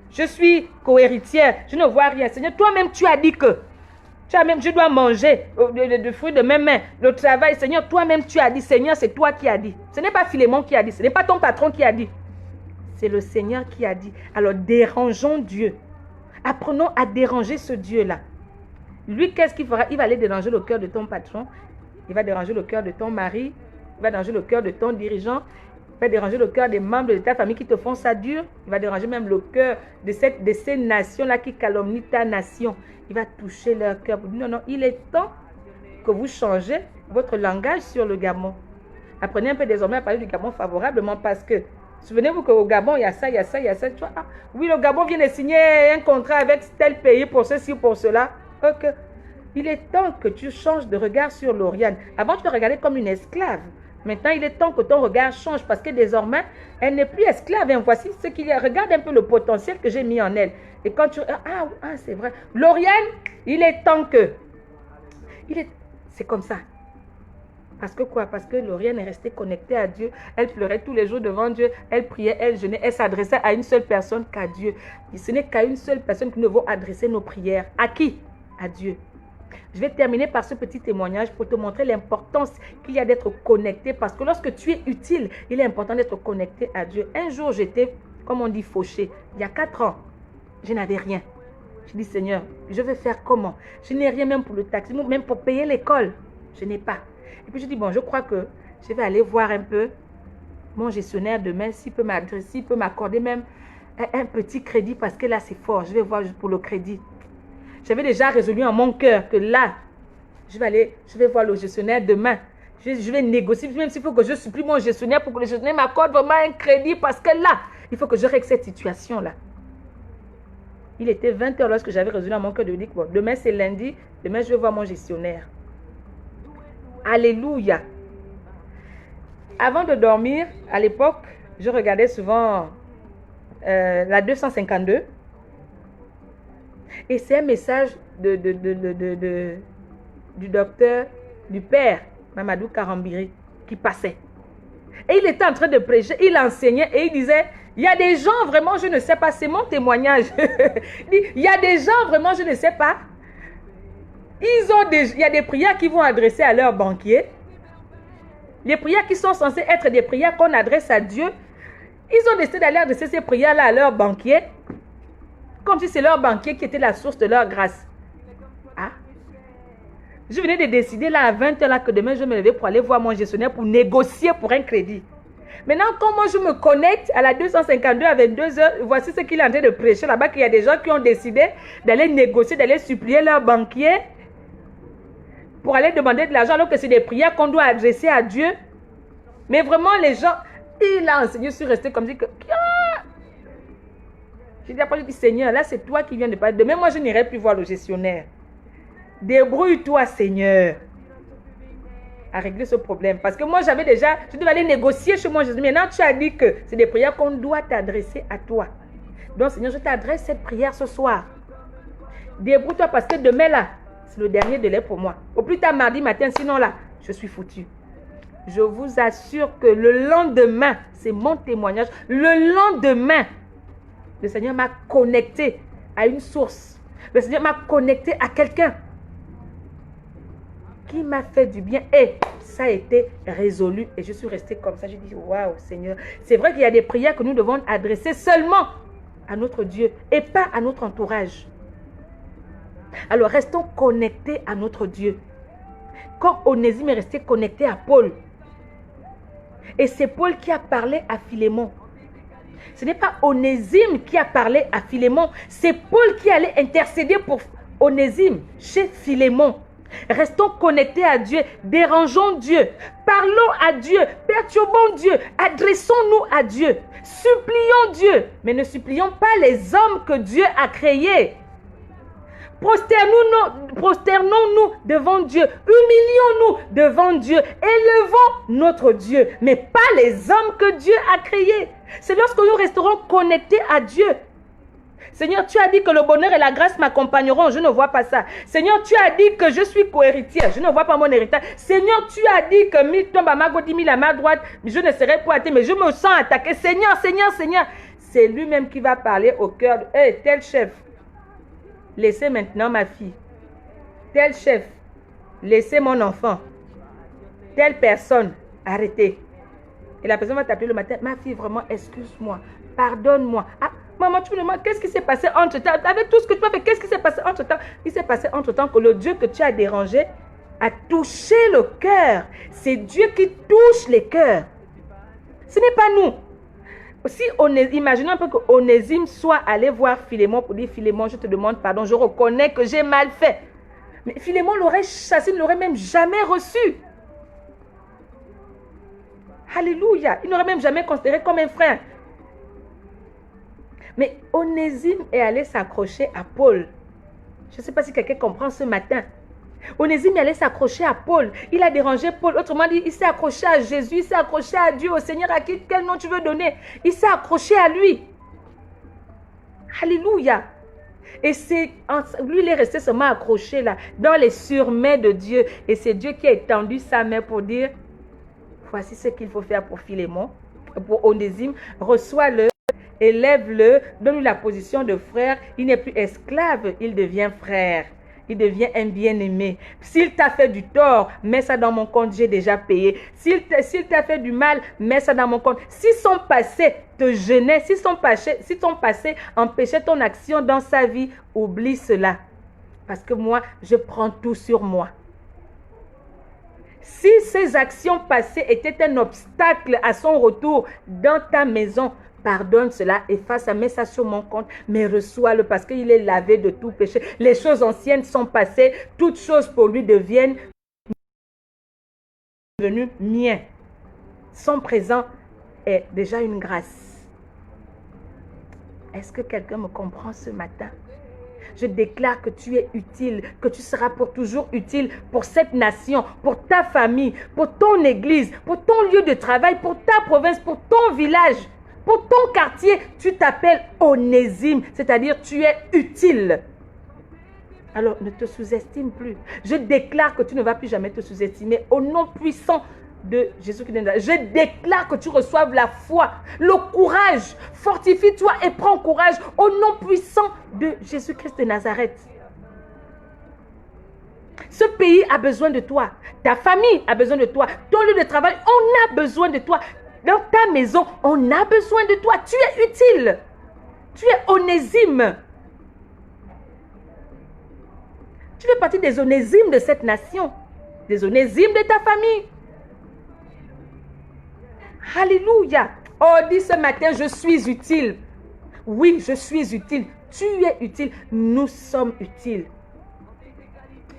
je suis co-héritière. Je ne vois rien. Seigneur, toi-même, tu as dit que... je dois manger le fruit de mes mains. Le travail, Seigneur, toi-même, tu as dit. Seigneur, c'est toi qui as dit. Ce n'est pas Philémon qui a dit. Ce n'est pas ton patron qui a dit. C'est le Seigneur qui a dit. Alors, dérangeons Dieu. Apprenons à déranger ce Dieu-là. Lui, qu'est-ce qu'il fera? Il va aller déranger le cœur de ton patron. Il va déranger le cœur de ton mari. Il va déranger le cœur de ton dirigeant. Il va déranger le cœur des membres de ta famille qui te font ça dur. Il va déranger même le cœur de ces nations-là qui calomnient ta nation. Il va toucher leur cœur. Non, non, il est temps que vous changez votre langage sur le Gabon. Apprenez un peu désormais à parler du Gabon favorablement parce que, souvenez-vous qu'au Gabon, il y a ça, il y a ça, il y a ça. Tu vois, ah, oui, le Gabon vient de signer un contrat avec tel pays pour ceci, pour cela. Ok. Il est temps que tu changes de regard sur l'Oriane. Avant, tu te regardais comme une esclave. Maintenant, il est temps que ton regard change parce que désormais, elle n'est plus esclave. Et voici ce qu'il y a. Regarde un peu le potentiel que j'ai mis en elle. Et quand tu... Ah, c'est vrai. Lauriane, il est temps que... C'est comme ça. Parce que quoi? Parce que Lauriane est restée connectée à Dieu. Elle pleurait tous les jours devant Dieu. Elle priait, elle jeûnait. Elle s'adressait à une seule personne qu'à Dieu. Et ce n'est qu'à une seule personne que nous devons adresser nos prières. À qui? À Dieu. Je vais terminer par ce petit témoignage pour te montrer l'importance qu'il y a d'être connecté. Parce que lorsque tu es utile, il est important d'être connecté à Dieu. Un jour, j'étais, comme on dit, fauchée. Il y a 4 ans, je n'avais rien. Je dis, Seigneur, je vais faire comment? Je n'ai rien même pour le taxi, même pour payer l'école. Je n'ai pas. Et puis je dis, bon, je crois que je vais aller voir un peu mon gestionnaire demain, s'il peut m'accorder même un petit crédit parce que là, c'est fort. Je vais voir juste pour le crédit. J'avais déjà résolu en mon cœur que là, je vais voir le gestionnaire demain. Je vais négocier, même s'il faut que je supplie mon gestionnaire pour que le gestionnaire m'accorde vraiment un crédit parce que là, il faut que je règle cette situation-là. Il était 20 h lorsque j'avais résolu en mon cœur de dire, bon, demain c'est lundi, demain je vais voir mon gestionnaire. Alléluia. Avant de dormir, à l'époque, je regardais souvent la 252. Et c'est un message du docteur, du père Mamadou Karambiri qui passait. Et il était en train de prêcher, il enseignait et il disait, il y a des gens vraiment, je ne sais pas, c'est mon témoignage. Il y a des gens vraiment, je ne sais pas. Il y a des prières qu'ils vont adresser à leur banquier. Les prières qui sont censées être des prières qu'on adresse à Dieu. Ils ont décidé d'aller adresser ces prières-là à leur banquier. Comme si c'est leur banquier qui était la source de leur grâce. Ah. Je venais de décider là à 20 h là que demain je vais me lever pour aller voir mon gestionnaire pour négocier pour un crédit. Maintenant, quand moi je me connecte à la 252 à 22 h, voici ce qu'il est en train de prêcher là-bas, qu'il y a des gens qui ont décidé d'aller négocier, d'aller supplier leur banquier pour aller demander de l'argent alors que c'est des prières qu'on doit adresser à Dieu. Mais vraiment les gens, il a enseigné, je suis resté comme si que... Je dis après, je dis, Seigneur, là c'est toi qui viens de parler. Demain, moi je n'irai plus voir le gestionnaire. Débrouille-toi, Seigneur, à régler ce problème. Parce que moi j'avais déjà, je devais aller négocier chez moi. Maintenant tu as dit que c'est des prières qu'on doit t'adresser à toi. Donc Seigneur, je t'adresse cette prière ce soir. Débrouille-toi parce que demain là, c'est le dernier délai pour moi. Au plus tard mardi matin, sinon là, je suis foutu. Je vous assure que le lendemain, c'est mon témoignage, le lendemain, le Seigneur m'a connecté à une source. Le Seigneur m'a connecté à quelqu'un qui m'a fait du bien et ça a été résolu. Et je suis restée comme ça. Je dis, waouh, Seigneur. C'est vrai qu'il y a des prières que nous devons adresser seulement à notre Dieu et pas à notre entourage. Alors, restons connectés à notre Dieu. Quand Onésime est resté connecté à Paul, et c'est Paul qui a parlé à Philémon. Ce n'est pas Onésime qui a parlé à Philémon, c'est Paul qui allait intercéder pour Onésime chez Philémon. Restons connectés à Dieu, dérangeons Dieu, parlons à Dieu, perturbons Dieu, adressons-nous à Dieu, supplions Dieu, mais ne supplions pas les hommes que Dieu a créés. Prosternons-nous devant Dieu, humilions-nous devant Dieu, élevons notre Dieu, mais pas les hommes que Dieu a créés. C'est lorsque nous resterons connectés à Dieu. Seigneur, tu as dit que le bonheur et la grâce m'accompagneront, je ne vois pas ça. Seigneur, tu as dit que je suis co-héritière, je ne vois pas mon héritage. Seigneur, tu as dit que mi tombe à ma gauche, 10 000 à ma droite, je ne serai pas attaqué, mais je me sens attaqué. Seigneur, Seigneur, Seigneur, c'est lui-même qui va parler au cœur de, hey, tel chef, laissez maintenant ma fille. Tel chef, laissez mon enfant. Telle personne, arrêtez. Et la personne va t'appeler le matin, ma fille, vraiment, excuse-moi, pardonne-moi. Ah, maman, tu me demandes, qu'est-ce qui s'est passé entre-temps? Avec tout ce que tu as fait, qu'est-ce qui s'est passé entre-temps? Il s'est passé entre-temps que le Dieu que tu as dérangé a touché le cœur. C'est Dieu qui touche les cœurs. Ce n'est pas nous. Si imaginons un peu que Onésime soit allé voir Philémon pour dire, Philémon, je te demande pardon, je reconnais que j'ai mal fait. Mais Philémon l'aurait chassé, ne l'aurait même jamais reçu. Alléluia. Il n'aurait même jamais considéré comme un frère. Mais Onésime est allé s'accrocher à Paul. Je ne sais pas si quelqu'un comprend ce matin. Onésime allait s'accrocher à Paul. Il a dérangé Paul. Autrement dit, il s'est accroché à Jésus, il s'est accroché à Dieu, au Seigneur, à qui, quel nom tu veux donner. Il s'est accroché à lui. Alléluia. Et lui, il est resté seulement accroché là, dans les surmains de Dieu. Et c'est Dieu qui a étendu sa main pour dire, voici ce qu'il faut faire pour Philémon, pour Onésime. Reçois-le, élève-le, donne-lui la position de frère. Il n'est plus esclave, il devient frère. Il devient un bien-aimé. S'il t'a fait du tort, mets ça dans mon compte, j'ai déjà payé. S'il t'a fait du mal, mets ça dans mon compte. Si son passé te gênait, si son passé empêchait ton action dans sa vie, oublie cela. Parce que moi, je prends tout sur moi. Si ces actions passées étaient un obstacle à son retour dans ta maison, pardonne cela, efface ça, mets ça sur mon compte, mais reçois-le parce qu'il est lavé de tout péché. Les choses anciennes sont passées, toutes choses pour lui deviennent devenues miens. Son présent est déjà une grâce. Est-ce que quelqu'un me comprend ce matin? Je déclare que tu es utile, que tu seras pour toujours utile pour cette nation, pour ta famille, pour ton église, pour ton lieu de travail, pour ta province, pour ton village. Pour ton quartier, tu t'appelles Onésime, c'est-à-dire tu es utile. Alors, ne te sous-estime plus. Je déclare que tu ne vas plus jamais te sous-estimer au nom puissant de Jésus-Christ de Nazareth. Je déclare que tu reçoives la foi, le courage. Fortifie-toi et prends courage au nom puissant de Jésus-Christ de Nazareth. Ce pays a besoin de toi. Ta famille a besoin de toi. Ton lieu de travail, on a besoin de toi. Dans ta maison, on a besoin de toi. Tu es utile. Tu es Onésime. Tu fais partie des Onésimes de cette nation. Des Onésimes de ta famille. Alléluia. Oh, dis ce matin, je suis utile. Oui, je suis utile. Tu es utile. Nous sommes utiles.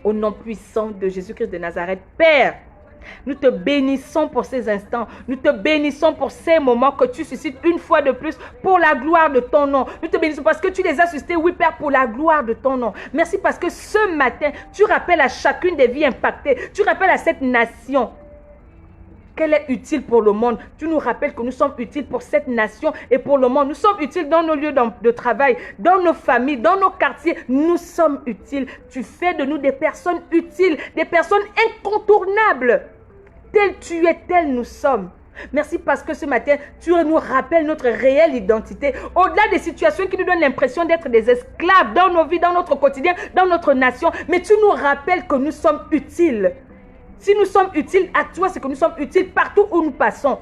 Au nom puissant de Jésus-Christ de Nazareth. Père, nous te bénissons pour ces instants. Nous te bénissons pour ces moments que tu suscites une fois de plus pour la gloire de ton nom. Nous te bénissons parce que tu les as suscités, oui Père, pour la gloire de ton nom. Merci parce que ce matin, tu rappelles à chacune des vies impactées. Tu rappelles à cette nation qu'elle est utile pour le monde. Tu nous rappelles que nous sommes utiles pour cette nation et pour le monde. Nous sommes utiles dans nos lieux de travail, dans nos familles, dans nos quartiers. Nous sommes utiles. Tu fais de nous des personnes utiles, des personnes incontournables. Tel tu es, tel nous sommes. Merci parce que ce matin, tu nous rappelles notre réelle identité. Au-delà des situations qui nous donnent l'impression d'être des esclaves dans nos vies, dans notre quotidien, dans notre nation. Mais tu nous rappelles que nous sommes utiles. Si nous sommes utiles à toi, c'est que nous sommes utiles partout où nous passons.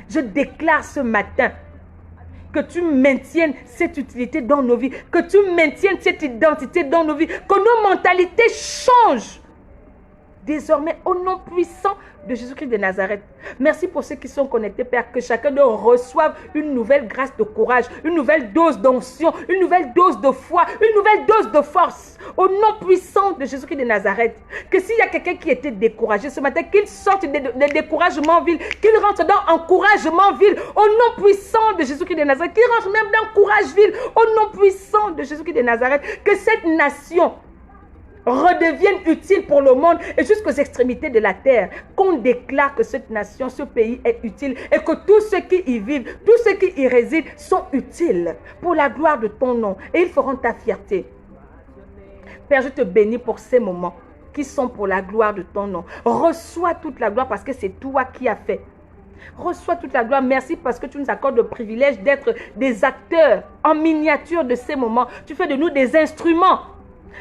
Je déclare ce matin que tu maintiennes cette utilité dans nos vies, que tu maintiennes cette identité dans nos vies, que nos mentalités changent. Désormais, au nom puissant de Jésus-Christ de Nazareth. Merci pour ceux qui sont connectés, Père, que chacun d'eux reçoive une nouvelle grâce de courage, une nouvelle dose d'onction, une nouvelle dose de foi, une nouvelle dose de force. Au nom puissant de Jésus-Christ de Nazareth. Que s'il y a quelqu'un qui était découragé ce matin, qu'il sorte de découragement vil, qu'il rentre dans encouragement vil, au nom puissant de Jésus-Christ de Nazareth, qu'il rentre même dans courage vil, au nom puissant de Jésus-Christ de Nazareth. Que cette nation redevienne utile pour le monde et jusqu'aux extrémités de la terre. Qu'on déclare que cette nation, ce pays est utile et que tous ceux qui y vivent, tous ceux qui y résident sont utiles pour la gloire de ton nom et ils feront ta fierté. Père, je te bénis pour ces moments qui sont pour la gloire de ton nom. Reçois toute la gloire parce que c'est toi qui as fait. Reçois toute la gloire. Merci parce que tu nous accordes le privilège d'être des acteurs en miniature de ces moments. Tu fais de nous des instruments.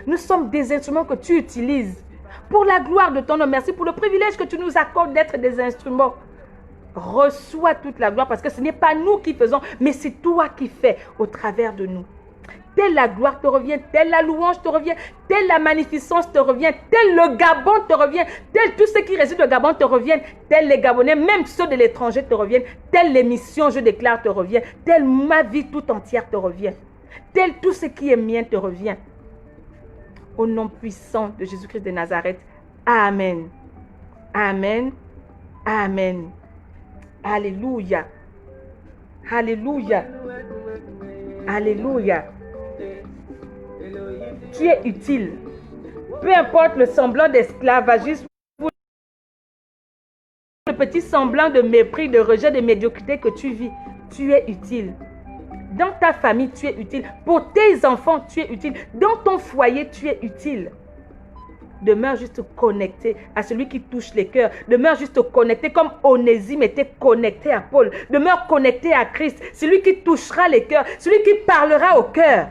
Nous sommes des instruments que tu utilises pour la gloire de ton nom. Merci pour le privilège que tu nous accordes d'être des instruments. Reçois toute la gloire parce que ce n'est pas nous qui faisons, mais c'est toi qui fais au travers de nous. Telle la gloire te revient, telle la louange te revient, telle la magnificence te revient, tel le Gabon te revient, tel tous ceux qui résident au Gabon te reviennent, tel les Gabonais, même ceux de l'étranger te reviennent, telle les missions, je déclare, te revient, telle ma vie tout entière te revient, tel tout ce qui est mien te revient. Au nom puissant de Jésus-Christ de Nazareth. Amen. Amen. Amen. Alléluia. Alléluia. Alléluia. Tu es utile. Peu importe le semblant d'esclavagisme, le petit semblant de mépris, de rejet, de médiocrité que tu vis, tu es utile. Dans ta famille, tu es utile. Pour tes enfants, tu es utile. Dans ton foyer, tu es utile. Demeure juste connecté à celui qui touche les cœurs. Demeure juste connecté comme Onésime était connecté à Paul. Demeure connecté à Christ. Celui qui touchera les cœurs. Celui qui parlera au cœur.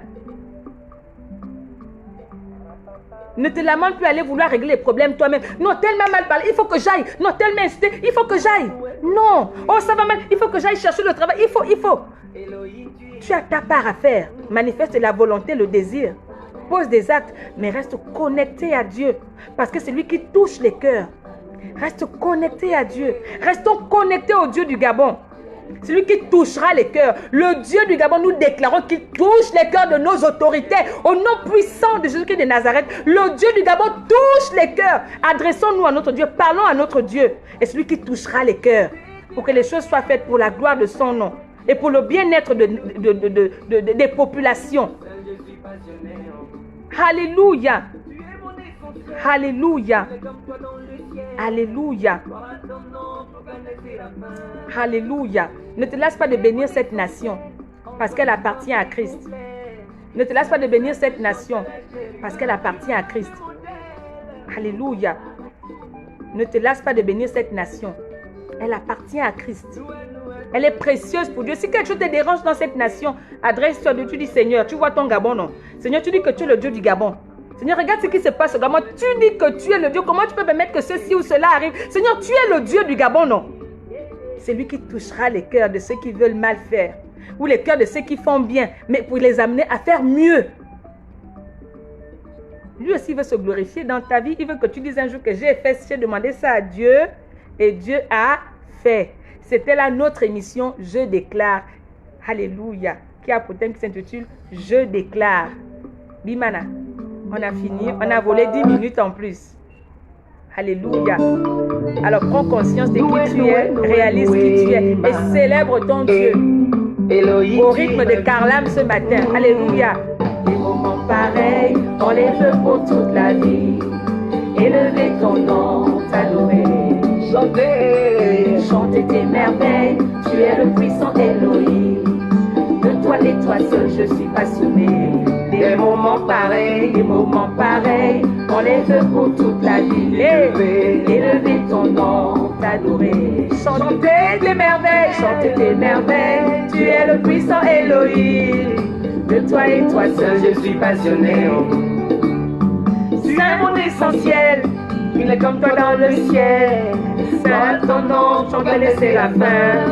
Ne te lamente plus aller vouloir régler les problèmes toi-même. Non, tellement mal parlé, il faut que j'aille. Non, tellement insulté, il faut que j'aille. Non, oh ça va mal, il faut que j'aille chercher le travail. Il faut. Tu as ta part à faire. Manifeste la volonté, le désir. Pose des actes, mais reste connecté à Dieu. Parce que c'est lui qui touche les cœurs. Reste connecté à Dieu. Restons connectés au Dieu du Gabon. C'est lui qui touchera les cœurs. Le Dieu du Gabon, nous déclarons qu'il touche les cœurs de nos autorités. Au nom puissant de Jésus-Christ de Nazareth, le Dieu du Gabon touche les cœurs. Adressons-nous à notre Dieu, parlons à notre Dieu. Et c'est lui qui touchera les cœurs. Pour que les choses soient faites pour la gloire de son nom. Et pour le bien-être des populations. Alléluia. Alléluia. Alléluia. Alléluia. Ne te laisse pas de bénir cette nation parce qu'elle appartient à Christ. Ne te laisse pas de bénir cette nation parce qu'elle appartient à Christ. Alléluia. Ne te laisse pas de bénir cette nation. Elle appartient à Christ. Elle est précieuse pour Dieu. Si quelque chose te dérange dans cette nation, adresse-toi. Tu dis Seigneur, tu vois ton Gabon, non? Seigneur, tu dis que tu es le Dieu du Gabon. Seigneur, regarde ce qui se passe au Gabon. Tu dis que tu es le Dieu. Comment tu peux permettre que ceci ou cela arrive? Seigneur, tu es le Dieu du Gabon, non? C'est lui qui touchera les cœurs de ceux qui veulent mal faire. Ou les cœurs de ceux qui font bien. Mais pour les amener à faire mieux. Lui aussi veut se glorifier dans ta vie. Il veut que tu dises un jour que j'ai demandé ça à Dieu. Et Dieu a fait. C'était là notre émission Je déclare. Alléluia. Qui a pour thème qui s'intitule Je déclare. Bimana. On a fini. On a volé 10 minutes en plus. Alléluia. Alors prends conscience de qui tu es. Réalise qui tu es. Et célèbre ton Dieu. Au rythme de Carlam ce matin. Alléluia. Des moments pareils, on les veut pour toute la vie. Élever ton nom, t'adorer. Chanter tes merveilles, tu es le puissant Elohim. De toi et toi seul, je suis passionné. Des moments pareils, on les veut pour toute la vie. Élever ton nom, t'adorer. Chanter tes merveilles, tu es le puissant Elohim. De toi et toi seul, je suis passionné. Tu es mon essentiel. Il est comme toi dans le ciel. Saint ton nom, j'en vais laisser la fin.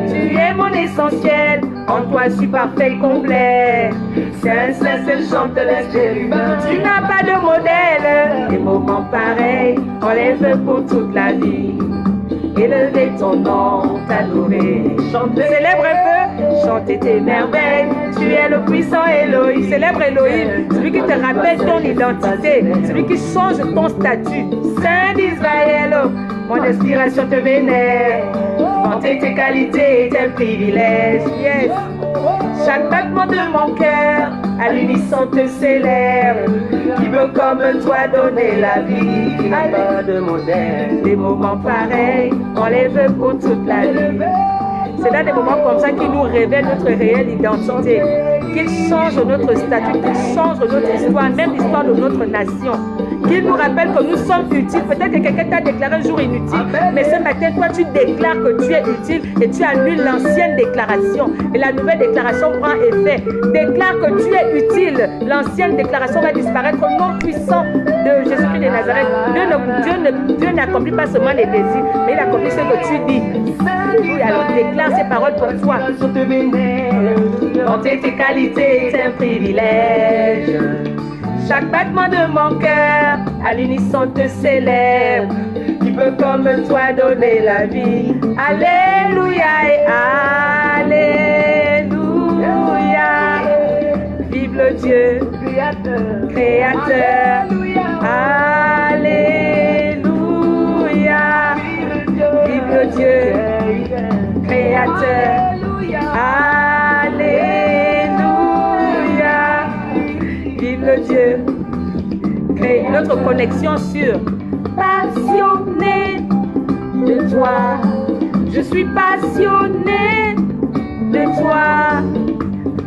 Tu es mon essentiel. En toi, je suis parfait et complet. Saint, chante les chérubins. Tu n'as pas de modèle. Des moments pareils, on les veut pour toute la vie. Élever ton nom, t'adorer. Célèbre un peu. Chanter tes merveilles, tu es le puissant Elohim. Célèbre Elohim, celui qui te rappelle ton identité, celui qui change ton statut. Saint d'Israël, mon inspiration te vénère. Vanter tes qualités et tes privilèges. Yes. Chaque battement de mon cœur, à l'unisson te célèbre. Qui veut comme toi donner la vie, qui n'a pas de modèle. Des moments pareils, on les veut pour toute la vie. C'est dans des moments comme ça qu'il nous révèle notre réelle identité, qu'il change notre statut, qu'il change notre histoire, même l'histoire de notre nation, qu'il nous rappelle que nous sommes utiles. Peut-être que quelqu'un t'a déclaré un jour inutile, mais ce matin, toi, tu déclares que tu es utile et tu annules l'ancienne déclaration. Et la nouvelle déclaration prend effet. Déclare que tu es utile. L'ancienne déclaration va disparaître au nom puissant de Jésus-Christ de Nazareth. Dieu n'accomplit pas seulement les désirs, mais il accomplit ce que tu dis. Alors déclare ces paroles pour toi. Vanter tes qualités, tes privilèges. Chaque battement de mon cœur, à l'unisson te célèbre. Qui peut comme toi donner la vie. Alléluia et Alléluia. Vive le Dieu créateur. Alléluia. Vive le Dieu créateur. Alléluia. Vive le Dieu notre connexion sur passionné de toi. Je suis passionné de toi.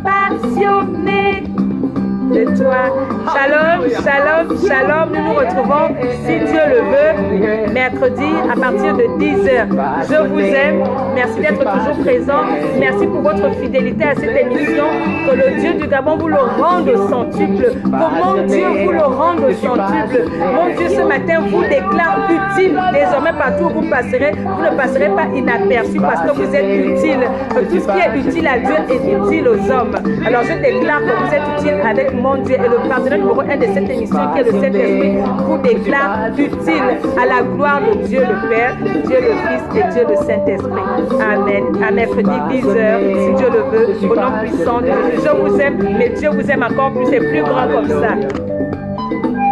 Passionné de toi. Shalom, shalom, shalom. Nous nous retrouvons, si Dieu le veut, mercredi à partir de 10h. Je vous aime. Merci d'être toujours présent. Merci pour votre fidélité à cette émission. Que le Dieu du Gabon vous le rende au centuple. Que mon Dieu vous le rende au centuple. Mon Dieu, ce matin, vous déclare utile. Désormais, partout où vous passerez, vous ne passerez pas inaperçu parce que vous êtes utile. Que tout ce qui est utile à Dieu est utile aux hommes. Alors, je déclare que vous êtes utile avec mon Dieu, et le partenaire numéro 1 de cette émission qui est le Saint-Esprit vous déclare utile à la gloire de Dieu le Père, Dieu le Fils et Dieu le Saint-Esprit. Amen. À mercredi 10h, si Dieu le veut, au nom puissant de Jésus. Je vous aime, mais Dieu vous aime encore plus et plus grand comme ça.